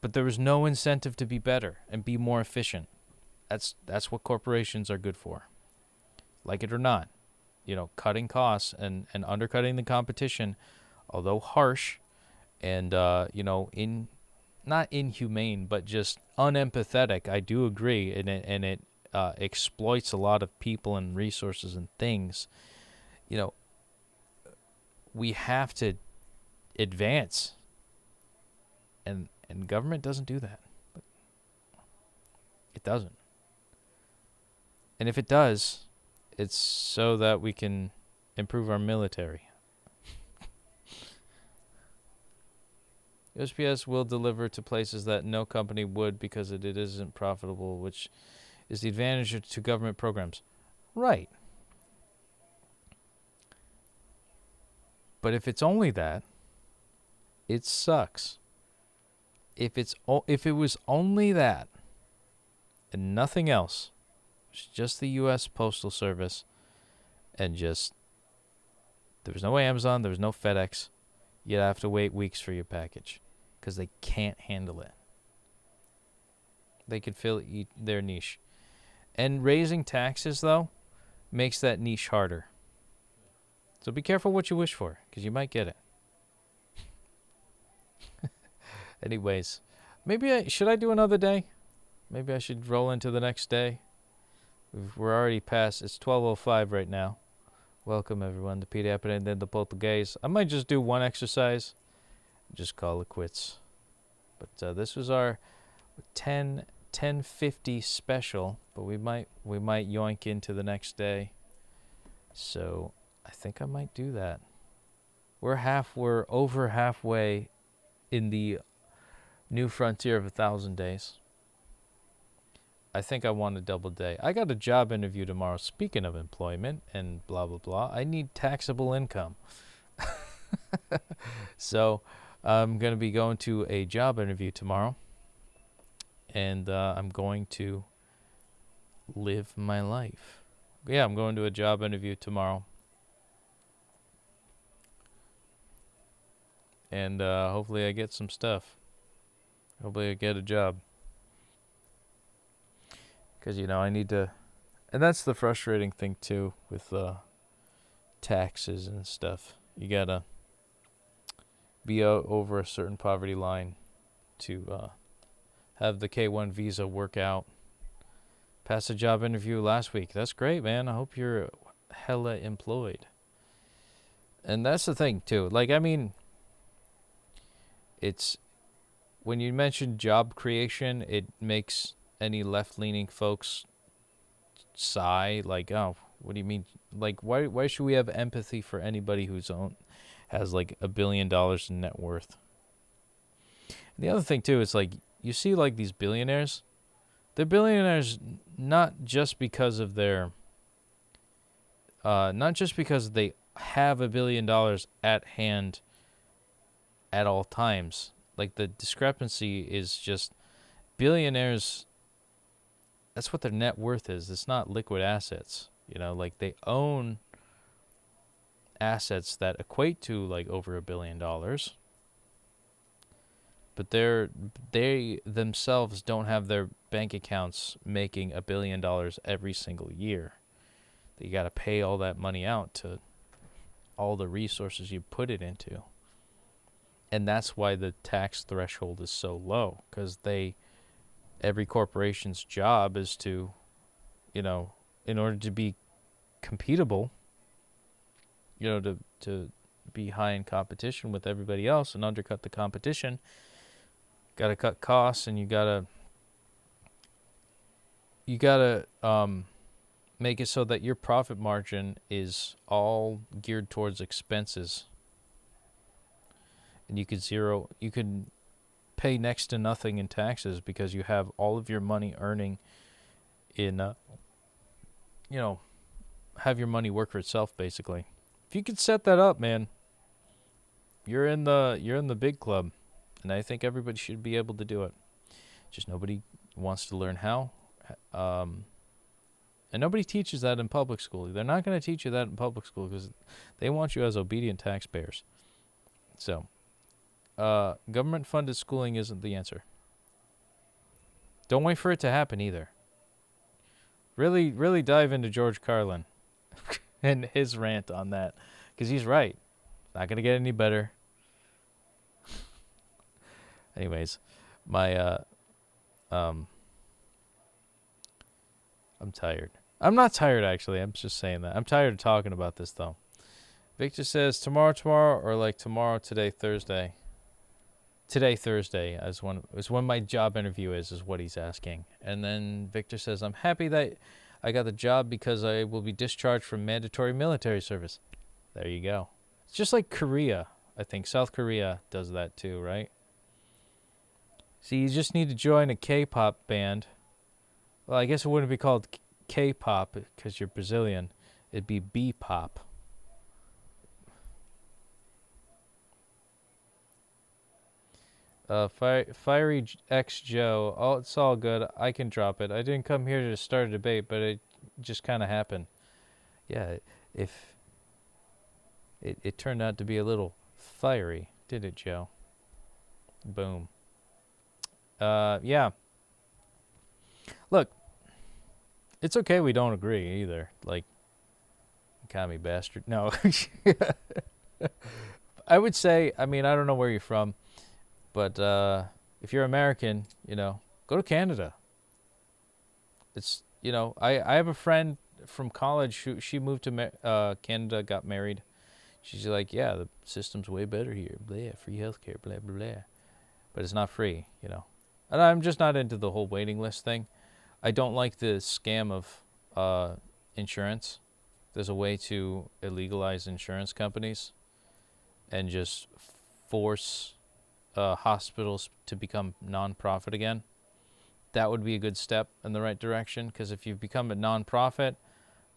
but there was no incentive to be better and be more efficient. That's what corporations are good for. Like it or not. Cutting costs and undercutting the competition, although harsh and not inhumane, but just unempathetic. I do agree, and it exploits a lot of people and resources and things. We have to advance, and government doesn't do that. It doesn't. And if it does, it's so that we can improve our military. USPS will deliver to places that no company would because it isn't profitable, which is the advantage to government programs. Right. But if it's only that, it sucks. If it was only that and nothing else, it's just the U.S. Postal Service, and just there was no Amazon, there was no FedEx, you'd have to wait weeks for your package because they can't handle it. They could fill their niche. And raising taxes, though, makes that niche harder. So be careful what you wish for, because you might get it. Anyways, should I do another day? Maybe I should roll into the next day. We're already past, it's 12:05 right now. Welcome everyone to Petey, Aprendendo Português. I might just do one exercise, just call it quits. But this was our 10:50 special, but we might yoink into the next day. So I think I might do that. We're over halfway in the new frontier of 1,000 days. I think I want a double day. I got a job interview tomorrow. Speaking of employment and blah, blah, blah, I need taxable income. So I'm going to be going to a job interview tomorrow. And I'm going to live my life. Yeah, I'm going to a job interview tomorrow. And hopefully I get some stuff. Hopefully I get a job. Because, I need to... And that's the frustrating thing, too, with taxes and stuff. You got to be over a certain poverty line to have the K-1 visa work out. Passed a job interview last week. That's great, man. I hope you're hella employed. And that's the thing, too. It's... When you mention job creation, it makes any left-leaning folks sigh, oh, what do you mean? Why should we have empathy for anybody has $1 billion in net worth? And the other thing too is you see these billionaires. They're billionaires not just because of their not just because they have $1 billion at hand at all times. The discrepancy is just billionaires. That's what their net worth is. It's not liquid assets. They own assets that equate to over $1 billion. But they themselves don't have their bank accounts making $1 billion every single year. You got to pay all that money out to all the resources you put it into. And that's why the tax threshold is so low, because every corporation's job is to, in order to be competable, to be high in competition with everybody else and undercut the competition, got to cut costs, and you got to make it so that your profit margin is all geared towards expenses. And you could pay next to nothing in taxes because you have all of your money earning in, have your money work for itself, basically. If you could set that up, man, you're in the big club, and I think everybody should be able to do it. Just nobody wants to learn how, and nobody teaches that in public school. They're not going to teach you that in public school because they want you as obedient taxpayers. So. Government-funded schooling isn't the answer. Don't wait for it to happen either. Really dive into George Carlin and his rant on that, because he's right. Not gonna get any better. Anyways, my I'm tired. I'm not tired actually. I'm just saying that. I'm tired of talking about this though. Victor says tomorrow, or like tomorrow, today, Thursday. Today, Thursday, is when my job interview is what he's asking. And then Victor says, I'm happy that I got the job because I will be discharged from mandatory military service. There you go. It's just like Korea. I think South Korea does that too, right? See, you just need to join a K-pop band. Well, I guess it wouldn't be called K-pop because you're Brazilian. It'd be B-pop. Fiery X Joe. Oh, it's all good. I can drop it. I didn't come here to start a debate, but it just kind of happened. Yeah, if it turned out to be a little fiery, did it, Joe? Boom. Yeah. Look, it's okay we don't agree either. Like, commie bastard. No. I would say, I mean, I don't know where you're from. But if you're American, go to Canada. It's, I have a friend from college who she moved to Canada, got married. She's like, yeah, the system's way better here. Blah, free healthcare, blah, blah, blah. But it's not free, And I'm just not into the whole waiting list thing. I don't like the scam of insurance. There's a way to illegalize insurance companies and just force hospitals to become non-profit again. That would be a good step in the right direction, because if you become a non-profit,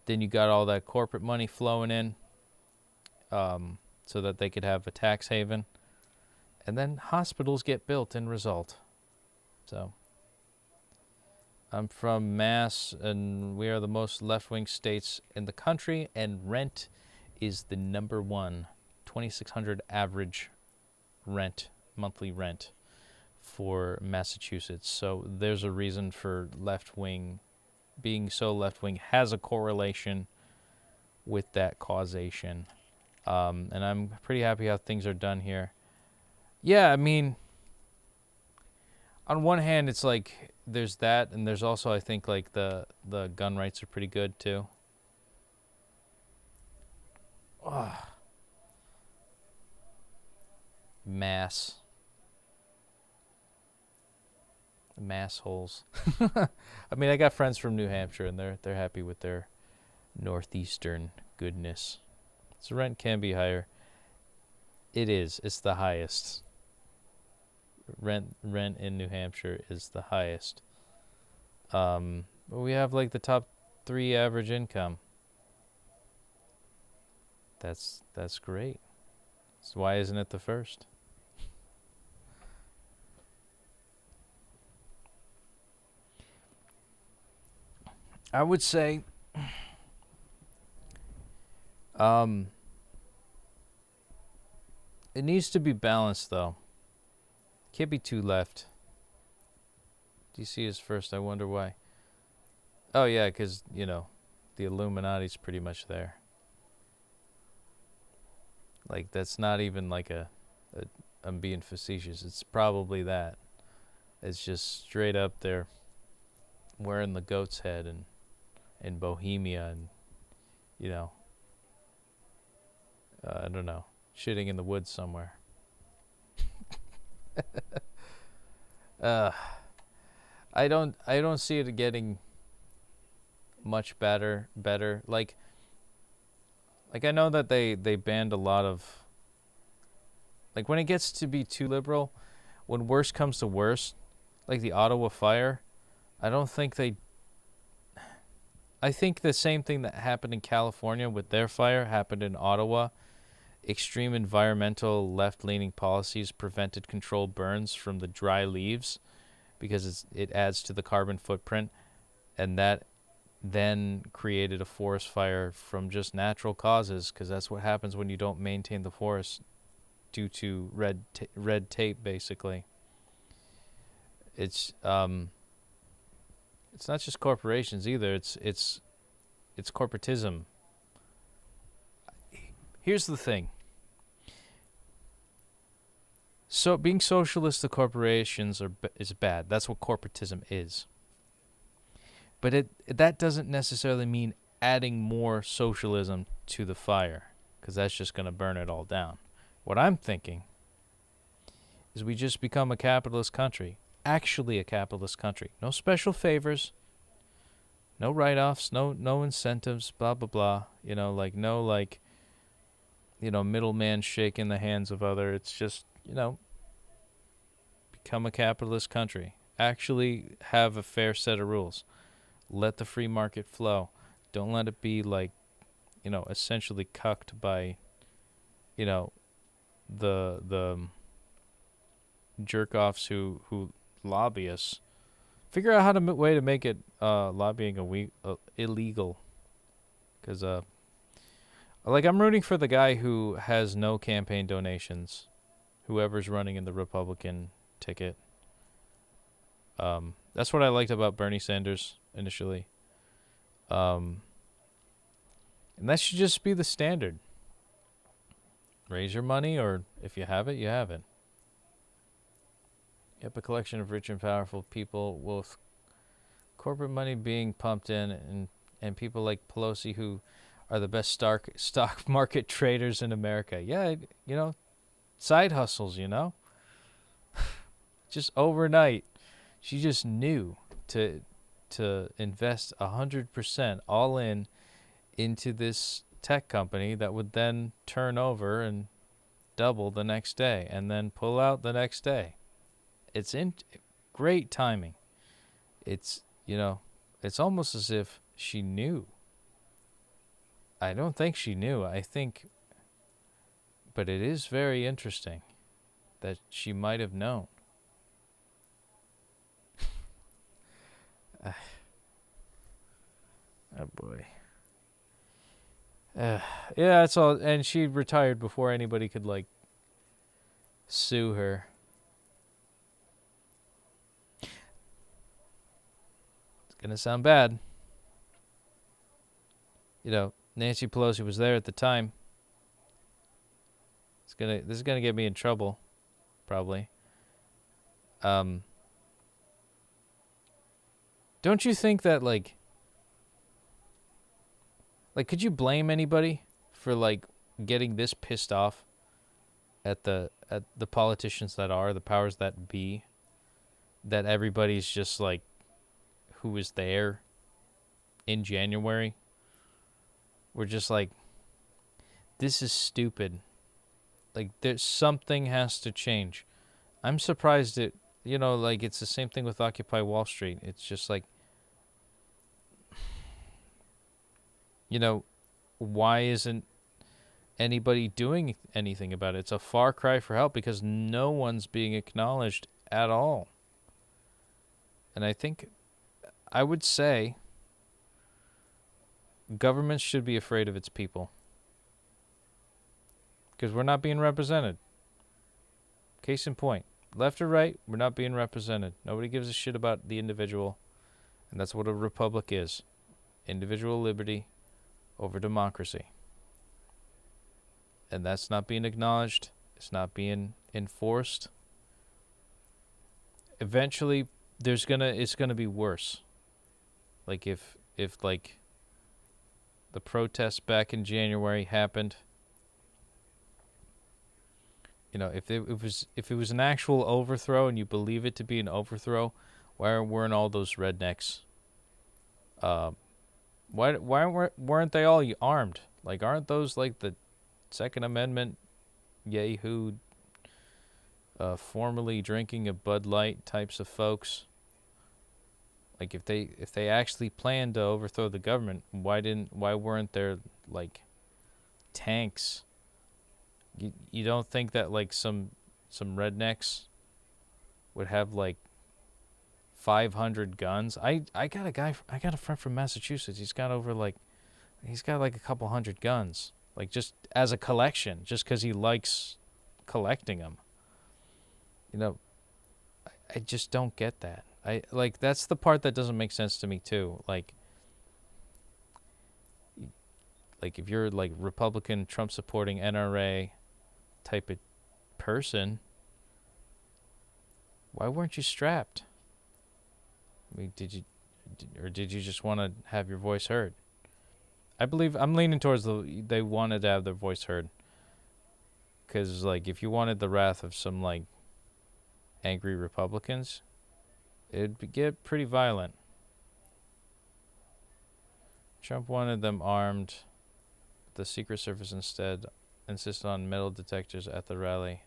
then you got all that corporate money flowing in, so that they could have a tax haven, and then hospitals get built in result. So I'm from Mass, and we are the most left-wing states in the country, and rent is the number one. $2,600 average rent, monthly rent for Massachusetts. So there's a reason for left-wing being so left-wing has a correlation with that causation. And I'm pretty happy how things are done here. Yeah, I mean, on one hand, it's like there's that, and there's also, I think, like the gun rights are pretty good too. Ugh. Mass holes. I mean, I got friends from New Hampshire, and they're happy with their northeastern goodness. So rent can be higher. It is. It's the highest. Rent in New Hampshire is the highest. But we have like the top 3 average income. That's great. So why isn't it the first? I would say it needs to be balanced, though. Can't be too left. DC is first. I wonder why. Oh, yeah, because, the Illuminati's pretty much there. Like, that's not even like I'm being facetious. It's probably that. It's just straight up there wearing the goat's head and in Bohemia, and I don't know, shitting in the woods somewhere. I don't see it getting much better. Like I know that they banned a lot of, like, when it gets to be too liberal, when worse comes to worse, like the Ottawa fire, I think the same thing that happened in California with their fire happened in Ottawa. Extreme environmental left-leaning policies prevented controlled burns from the dry leaves because it adds to the carbon footprint, and that then created a forest fire from just natural causes, because that's what happens when you don't maintain the forest due to red tape, basically. It's it's not just corporations either. It's corporatism. Here's the thing. So being socialist to corporations is bad. That's what corporatism is. But that doesn't necessarily mean adding more socialism to the fire, because that's just going to burn it all down. What I'm thinking is we just become a capitalist country. Actually a capitalist country. No special favors. No write-offs. No incentives. Blah, blah, blah. Middleman shaking the hands of other. It's just, become a capitalist country. Actually have a fair set of rules. Let the free market flow. Don't let it be essentially cucked by, the jerk-offs who lobby us. Figure out way to make it lobbying illegal. Because I'm rooting for the guy who has no campaign donations. Whoever's running in the Republican ticket. That's what I liked about Bernie Sanders initially. And that should just be the standard. Raise your money, or if you have it, you have it. Yep, a collection of rich and powerful people with corporate money being pumped in, and people like Pelosi who are the best stock market traders in America. Yeah, side hustles, just overnight. She just knew to invest 100% all into this tech company that would then turn over and double the next day and then pull out the next day. It's in great timing. It's almost as if she knew. I don't think she knew. But it is very interesting that she might have known. Oh boy. Yeah, that's all. And she retired before anybody could sue her. It's gonna sound bad. Nancy Pelosi was there at the time. This is gonna get me in trouble, probably. Don't you think that could you blame anybody for getting this pissed off at the politicians that are the powers that be, that everybody's just who was there in January? We're just this is stupid. There's something has to change. I'm surprised it's the same thing with Occupy Wall Street. It's just why isn't anybody doing anything about it? It's a far cry for help because no one's being acknowledged at all. And I would say government should be afraid of its people. Because we're not being represented. Case in point. Left or right, we're not being represented. Nobody gives a shit about the individual. And that's what a republic is. Individual liberty over democracy. And that's not being acknowledged. It's not being enforced. Eventually, it's gonna be worse. If the protests back in January happened, if it was an actual overthrow and you believe it to be an overthrow, why weren't all those rednecks? Why weren't they all armed? Aren't those the Second Amendment yahoo, formerly drinking a Bud Light types of folks? If they actually planned to overthrow the government, why weren't there tanks? You don't think that some rednecks would have 500 guns? I got a friend from Massachusetts. He's got a couple hundred guns, just as a collection, just because he likes collecting them. I just don't get that. That's the part that doesn't make sense to me too. Like if you're like Republican, Trump supporting NRA type of person, why weren't you strapped? I mean, did you just want to have your voice heard? I believe I'm leaning towards they wanted to have their voice heard. Because like if you wanted the wrath of some like angry Republicans, it'd get pretty violent. Trump wanted them armed. The Secret Service instead insisted on metal detectors at the rally.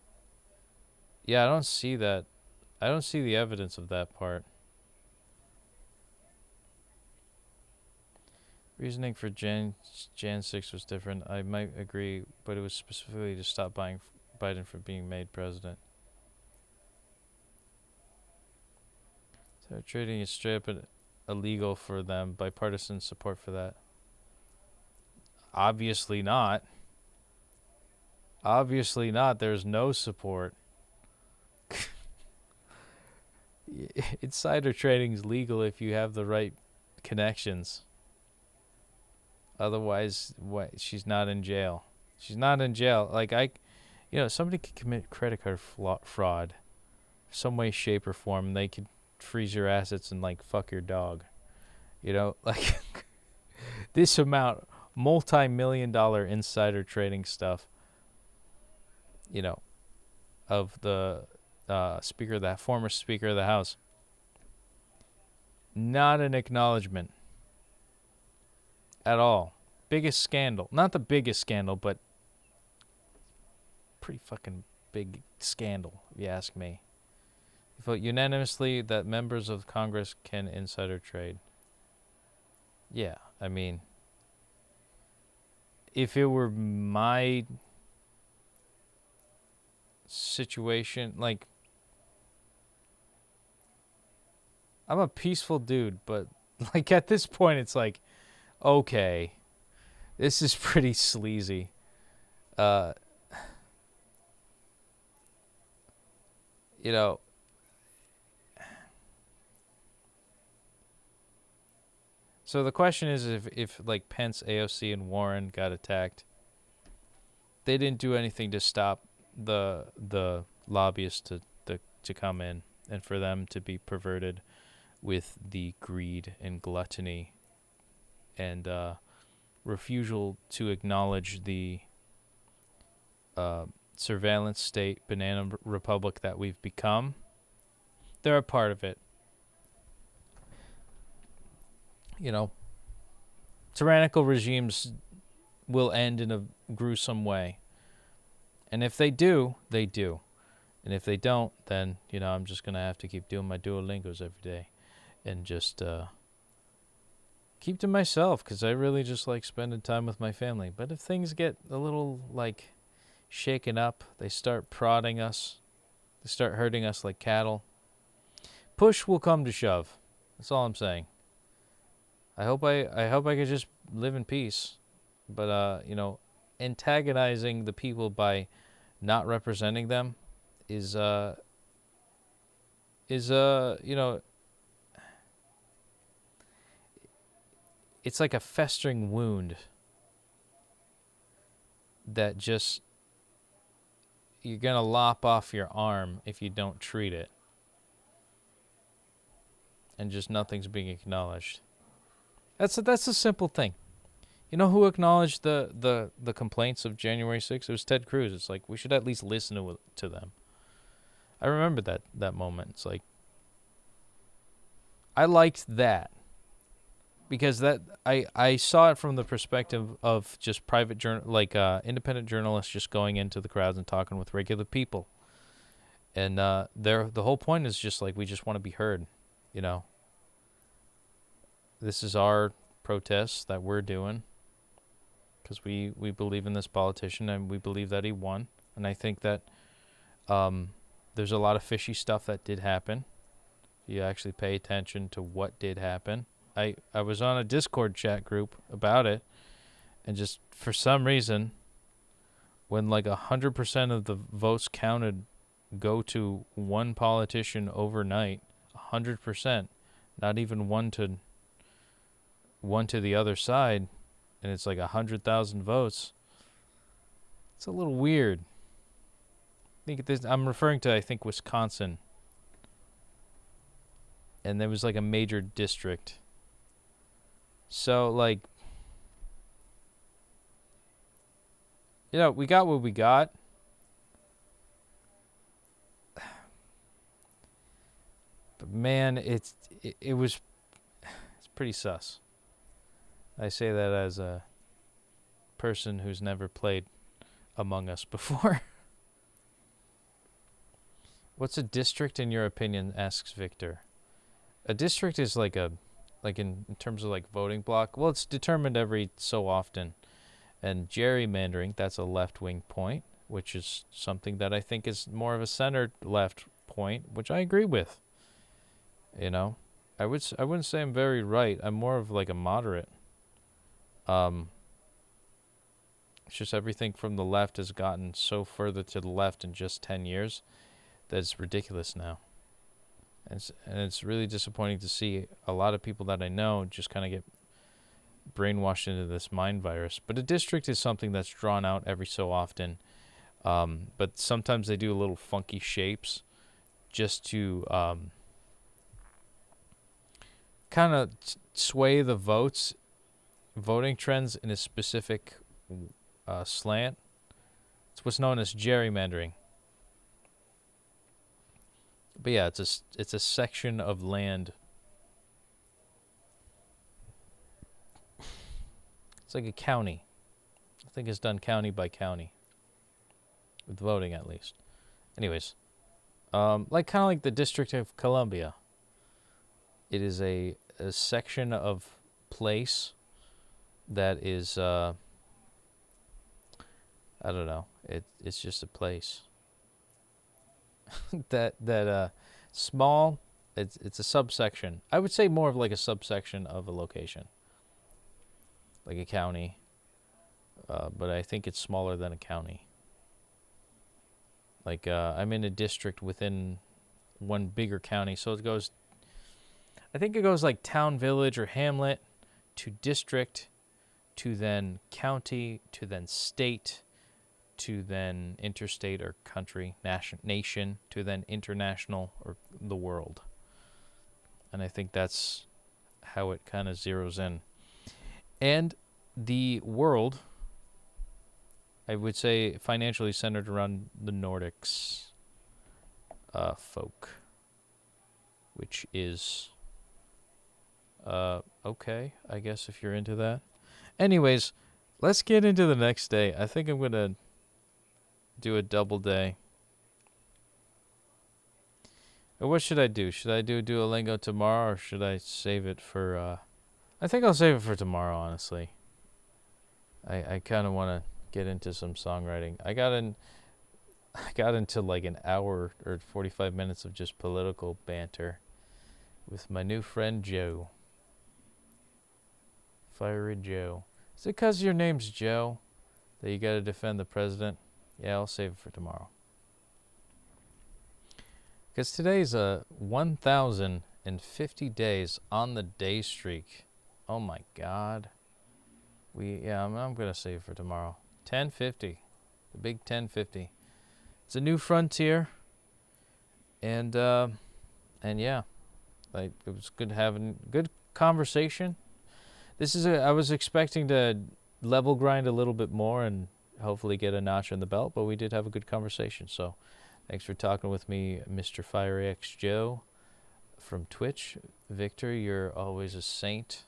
Yeah, I don't see that. I don't see the evidence of that part. Reasoning for Jan 6 was different. I might agree, but it was specifically to stop Biden from being made president. So trading is straight up illegal for them. Bipartisan support for that. Obviously not. Obviously not. There's no support. Insider trading is legal if you have the right connections. Otherwise, what? She's not in jail. She's not in jail. Like somebody could commit credit card fraud, some way, shape, or form. And they could freeze your assets and like fuck your dog. Like this amount, multi-million-dollar insider trading stuff. Of the former Speaker of the House. Not an acknowledgement at all. Biggest scandal. Not the biggest scandal, but pretty fucking big scandal, if you ask me. You vote unanimously that members of Congress can insider trade. Yeah, I mean, if it were my situation, like, I'm a peaceful dude, but like at this point it's like, okay, this is pretty sleazy. So the question is, if like Pence, AOC, and Warren got attacked, they didn't do anything to stop the lobbyists to come in and for them to be perverted with the greed and gluttony and refusal to acknowledge the surveillance state, banana republic that we've become. They're a part of it. Tyrannical regimes will end in a gruesome way. And if they do, they do. And if they don't, then, I'm just going to have to keep doing my Duolingos every day and just keep to myself, because I really just like spending time with my family. But if things get a little, like, shaken up, they start prodding us, they start hurting us like cattle, push will come to shove. That's all I'm saying. I hope I could just live in peace. But, antagonizing the people by not representing them is it's like a festering wound that just, you're going to lop off your arm if you don't treat it. And just nothing's being acknowledged. That's a simple thing. You know who acknowledged the complaints of January 6th? It was Ted Cruz. It's like, we should at least listen to them. I remember that moment. It's like, I liked that. Because that I saw it from the perspective of just private independent journalists just going into the crowds and talking with regular people. And the whole point is just like, we just want to be heard, This is our protest that we're doing because we believe in this politician and we believe that he won. And I think that there's a lot of fishy stuff that did happen. You actually pay attention to what did happen. I was on a Discord chat group about it, and just for some reason, when like 100% of the votes counted go to one politician overnight, 100%, not even one to the other side, and it's like 100,000 votes. It's a little weird. I'm referring to, I think, Wisconsin. And there was like a major district. So, like, you know, we got what we got. But man, it's pretty sus. I say that as a person who's never played Among Us before. What's a district in your opinion? Asks Victor. A district is like in terms of like voting block. Well, it's determined every so often. And gerrymandering, that's a left-wing point, which is something that I think is more of a center-left point, which I agree with. You know, I wouldn't say I'm very right. I'm more of like a moderate. It's just everything from the left has gotten so further to the left in just 10 years that it's ridiculous now. And it's really disappointing to see a lot of people that I know just kind of get brainwashed into this mind virus. But a district is something that's drawn out every so often. But sometimes they do little funky shapes just to kind of sway the voting trends in a specific slant. It's what's known as gerrymandering. But yeah, it's a section of land. It's like a county. I think it's done county by county. With voting, at least. Anyways. Like kind of like the District of Columbia. It is a section of place that is, I don't know. It's just a place. that small, it's a subsection. I would say more of like a subsection of a location. Like a county. But I think it's smaller than a county. Like, I'm in a district within one bigger county, so it goes, I think it goes like town, village, or hamlet, to district, to then county, to then state, to then interstate or country, nation, to then international or the world. And I think that's how it kind of zeroes in. And the world, I would say, financially centered around the Nordics folk, which is okay, I guess, if you're into that. Anyways, let's get into the next day. I think I'm going to do a double day. Or what should I do? Should I do Duolingo tomorrow, or should I save it for... I think I'll save it for tomorrow, honestly. I kind of want to get into some songwriting. I got into like an hour or 45 minutes of just political banter with my new friend Joe. Fiery Joe. Is it because your name's Joe that you got to defend the president? Yeah, I'll save it for tomorrow. Because today's 1,050 days on the day streak. Oh my God. I'm gonna save it for tomorrow. 1050, the big 1050. It's a new frontier, and yeah, like it was good having good conversation. I was expecting to level grind a little bit more and hopefully get a notch in the belt, but we did have a good conversation. So, thanks for talking with me, Mr. FireX Joe from Twitch. Victor, you're always a saint.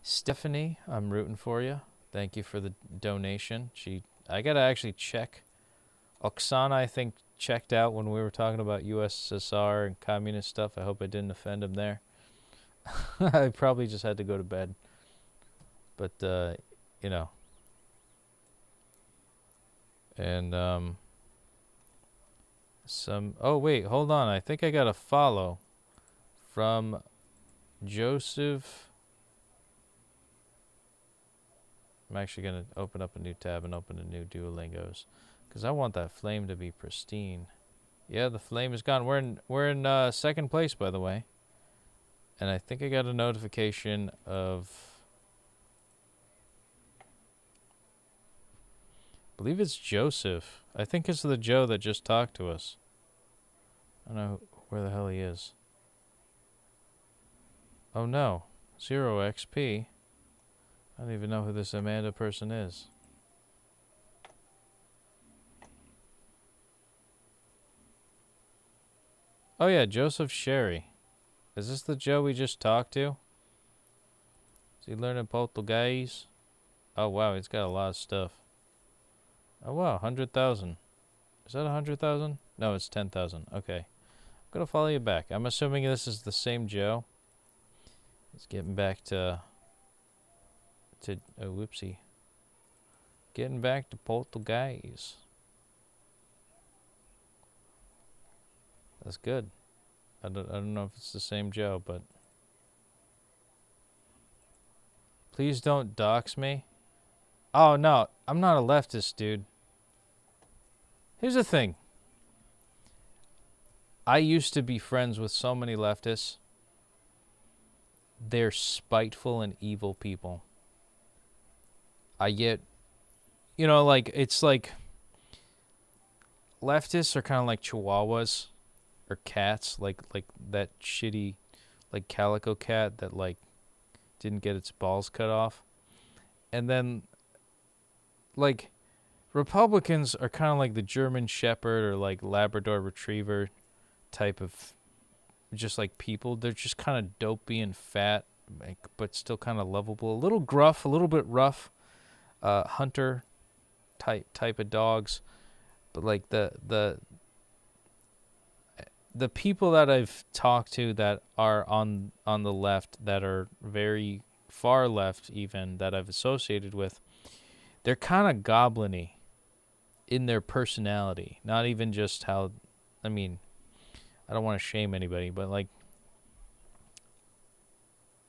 Stephanie, I'm rooting for you. Thank you for the donation. I gotta actually check. Oksana, I think, checked out when we were talking about USSR and communist stuff. I hope I didn't offend him there. I probably just had to go to bed. But, you know. And, oh, wait, hold on. I think I got a follow from Joseph. I'm actually going to open up a new tab and open a new Duolingos because I want that flame to be pristine. Yeah, the flame is gone. We're in second place, by the way. And I think I got a notification of, I believe it's Joseph. I think it's the Joe that just talked to us. I don't know where the hell he is. Oh no, 0 XP. I don't even know who this Amanda person is. Oh yeah, Joseph Sherry. Is this the Joe we just talked to? Is he learning Português? Oh wow, he's got a lot of stuff. Oh wow, 100,000. Is that 100,000? No, it's 10,000. Okay. I'm gonna follow you back. I'm assuming this is the same Joe. It's getting back to oh whoopsie. Getting back to Português. That's good. I don't know if it's the same Joe, but please don't dox me. Oh no, I'm not a leftist, dude. Here's the thing. I used to be friends with so many leftists. They're spiteful and evil people. I get, you know, like, it's like leftists are kind of like chihuahuas or cats, like that shitty, like, calico cat that, like, didn't get its balls cut off. And then, like, Republicans are kind of like the German Shepherd or, like, Labrador Retriever type of, just like people. They're just kind of dopey and fat, like, but still kind of lovable. A little gruff, a little bit rough. Hunter type of dogs. But, like, the people that I've talked to that are on the left, that are very far left even, that I've associated with, they're kind of goblin-y in their personality. Not even just how, I mean, I don't want to shame anybody, but, like,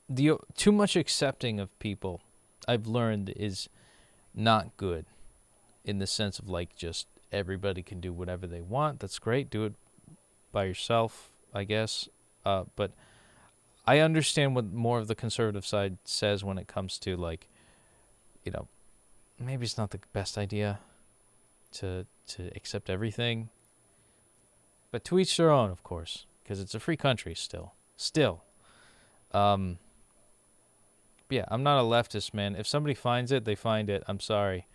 the too much accepting of people, I've learned, is not good, in the sense of, like, just everybody can do whatever they want. That's great. Do it by yourself, I guess. But I understand what more of the conservative side says when it comes to, like, you know, maybe it's not the best idea to accept everything. But to each their own, of course, because it's a free country still. But yeah, I'm not a leftist, man. If somebody finds it, they find it. I'm sorry.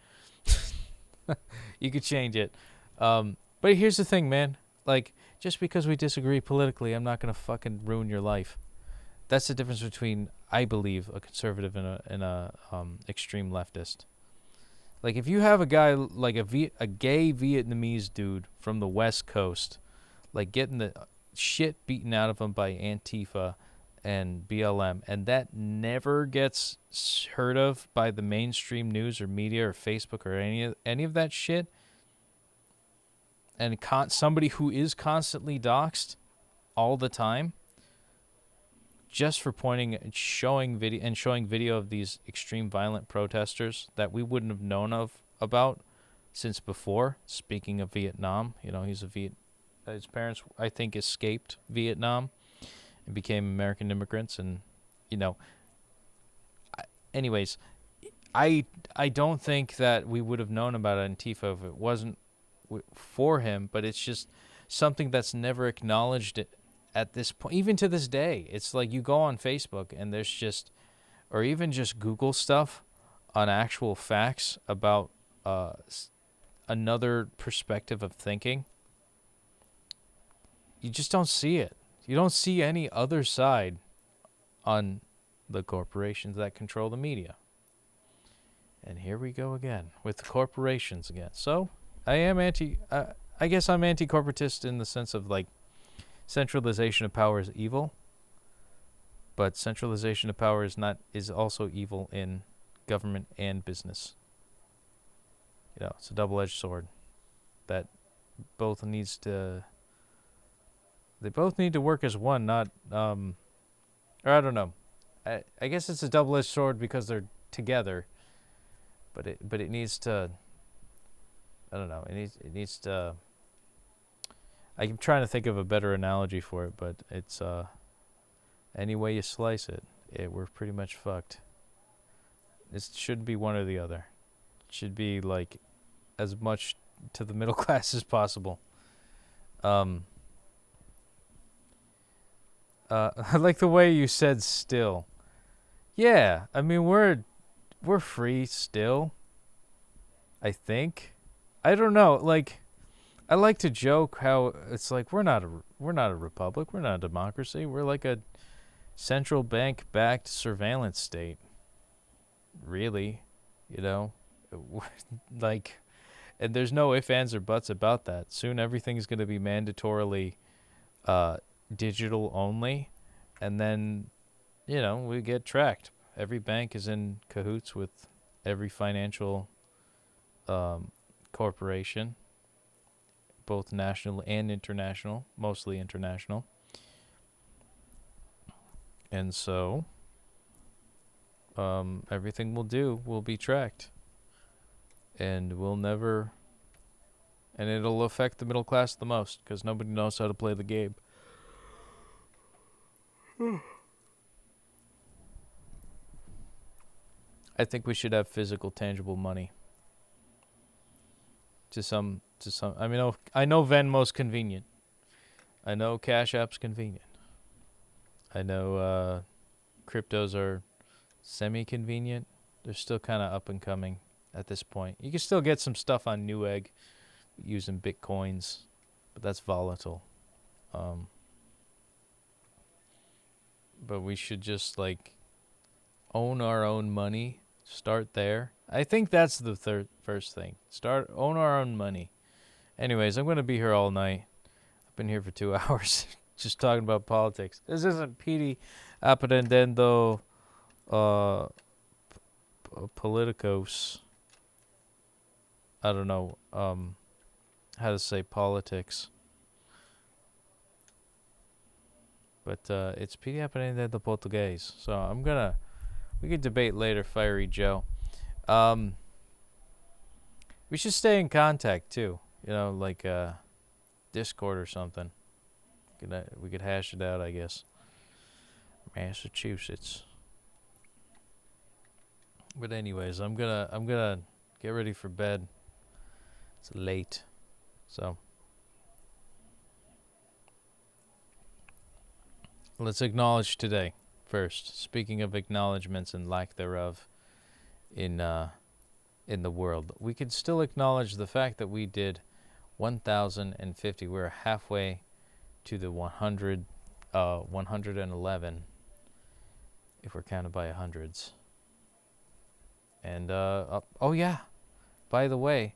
You could change it. But here's the thing, man. Like, just because we disagree politically, I'm not going to fucking ruin your life. That's the difference between, I believe, a conservative and a extreme leftist. Like, if you have a guy, like a gay Vietnamese dude from the West Coast, like, getting the shit beaten out of him by Antifa and BLM, and that never gets heard of by the mainstream news or media or Facebook or any of that shit, and somebody who is constantly doxxed all the time, just for pointing and showing video of these extreme violent protesters that we wouldn't have known about since before. Speaking of Vietnam, you know, his parents, I think, escaped Vietnam and became American immigrants, and, you know, anyways, I don't think that we would have known about Antifa if it wasn't for him, but it's just something that's never acknowledged at this point, even to this day. It's like you go on Facebook and there's just, or even just Google stuff on actual facts about another perspective of thinking. You just don't see it. You don't see any other side on the corporations that control the media. And here we go again with the corporations again. So I am I guess I'm anti-corporatist in the sense of, like, centralization of power is evil, but centralization of power is also evil in government and business. You know, it's a double-edged sword that they both need to work as one, not or I don't know. I guess it's a double-edged sword because they're together, but it needs to, I don't know, it needs to, I'm trying to think of a better analogy for it, but it's any way you slice it, we're pretty much fucked. It should be one or the other. It should be like as much to the middle class as possible. I like the way you said still. Yeah, I mean we're free still. I think. I don't know. Like, I like to joke how it's like we're not a republic. We're not a democracy. We're like a central bank backed surveillance state. Really, you know, like, and there's no ifs, ands, or buts about that. Soon everything's going to be mandatorily digital only, and then, you know, we get tracked. Every bank is in cahoots with every financial corporation, both national and international, mostly international. And so everything we'll do will be tracked, and we'll never, and it'll affect the middle class the most because nobody knows how to play the game. I think we should have physical, tangible money. To some. I mean, I know Venmo's convenient. I know Cash App's convenient. I know cryptos are semi-convenient. They're still kind of up and coming at this point. You can still get some stuff on Newegg using Bitcoins, but that's volatile. But we should just like own our own money. Start there. I think that's the first thing. Own our own money. Anyways, I'm going to be here all night. I've been here for 2 hours just talking about politics. This isn't Petey Aprendendo Politicos. I don't know how to say politics. But it's Petey Aprendendo Português. So we could debate later, Fiery Joe. We should stay in contact too. You know, like Discord or something. We could hash it out, I guess. Massachusetts. But anyways, I'm gonna get ready for bed. It's late, so let's acknowledge today first. Speaking of acknowledgements and lack thereof in the world, we could still acknowledge the fact that we did 1,050. We're halfway to the 111 if we're counted by hundreds. And oh yeah, by the way,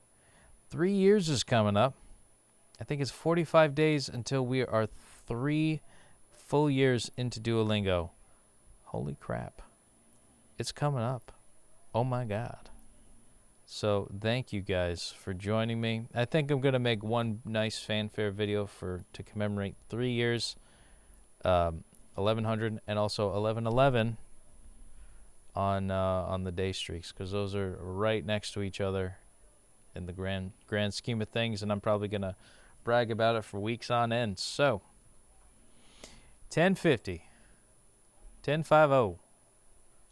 3 years is coming up. I think it's 45 days until we are 3 full years into Duolingo. Holy crap, it's coming up. Oh my god. So thank you guys for joining me. I think I'm gonna make one nice fanfare video to commemorate 3 years, 1100 and also 1111 on the day streaks, because those are right next to each other in the grand scheme of things, and I'm probably gonna brag about it for weeks on end. So 1050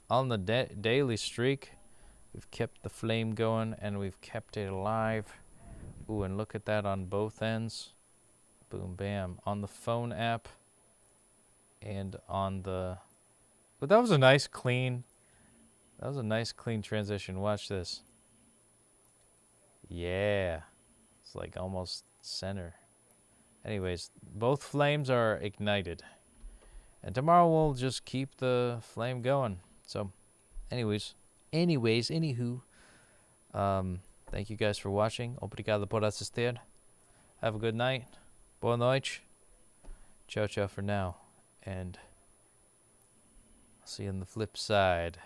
on the daily streak. We've kept the flame going, and we've kept it alive. Ooh, and look at that on both ends. Boom, bam. On the phone app and on the... But that was a nice clean transition. Watch this. Yeah. It's like almost center. Anyways, both flames are ignited. And tomorrow we'll just keep the flame going. So, anywho, thank you guys for watching. Obrigado por assistir. Have a good night. Boa noite. Ciao, ciao for now. And I'll see you on the flip side.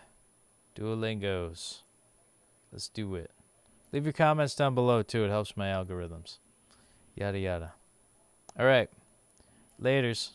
Duolingos. Let's do it. Leave your comments down below, too. It helps my algorithms. Yada, yada. All right. Laters.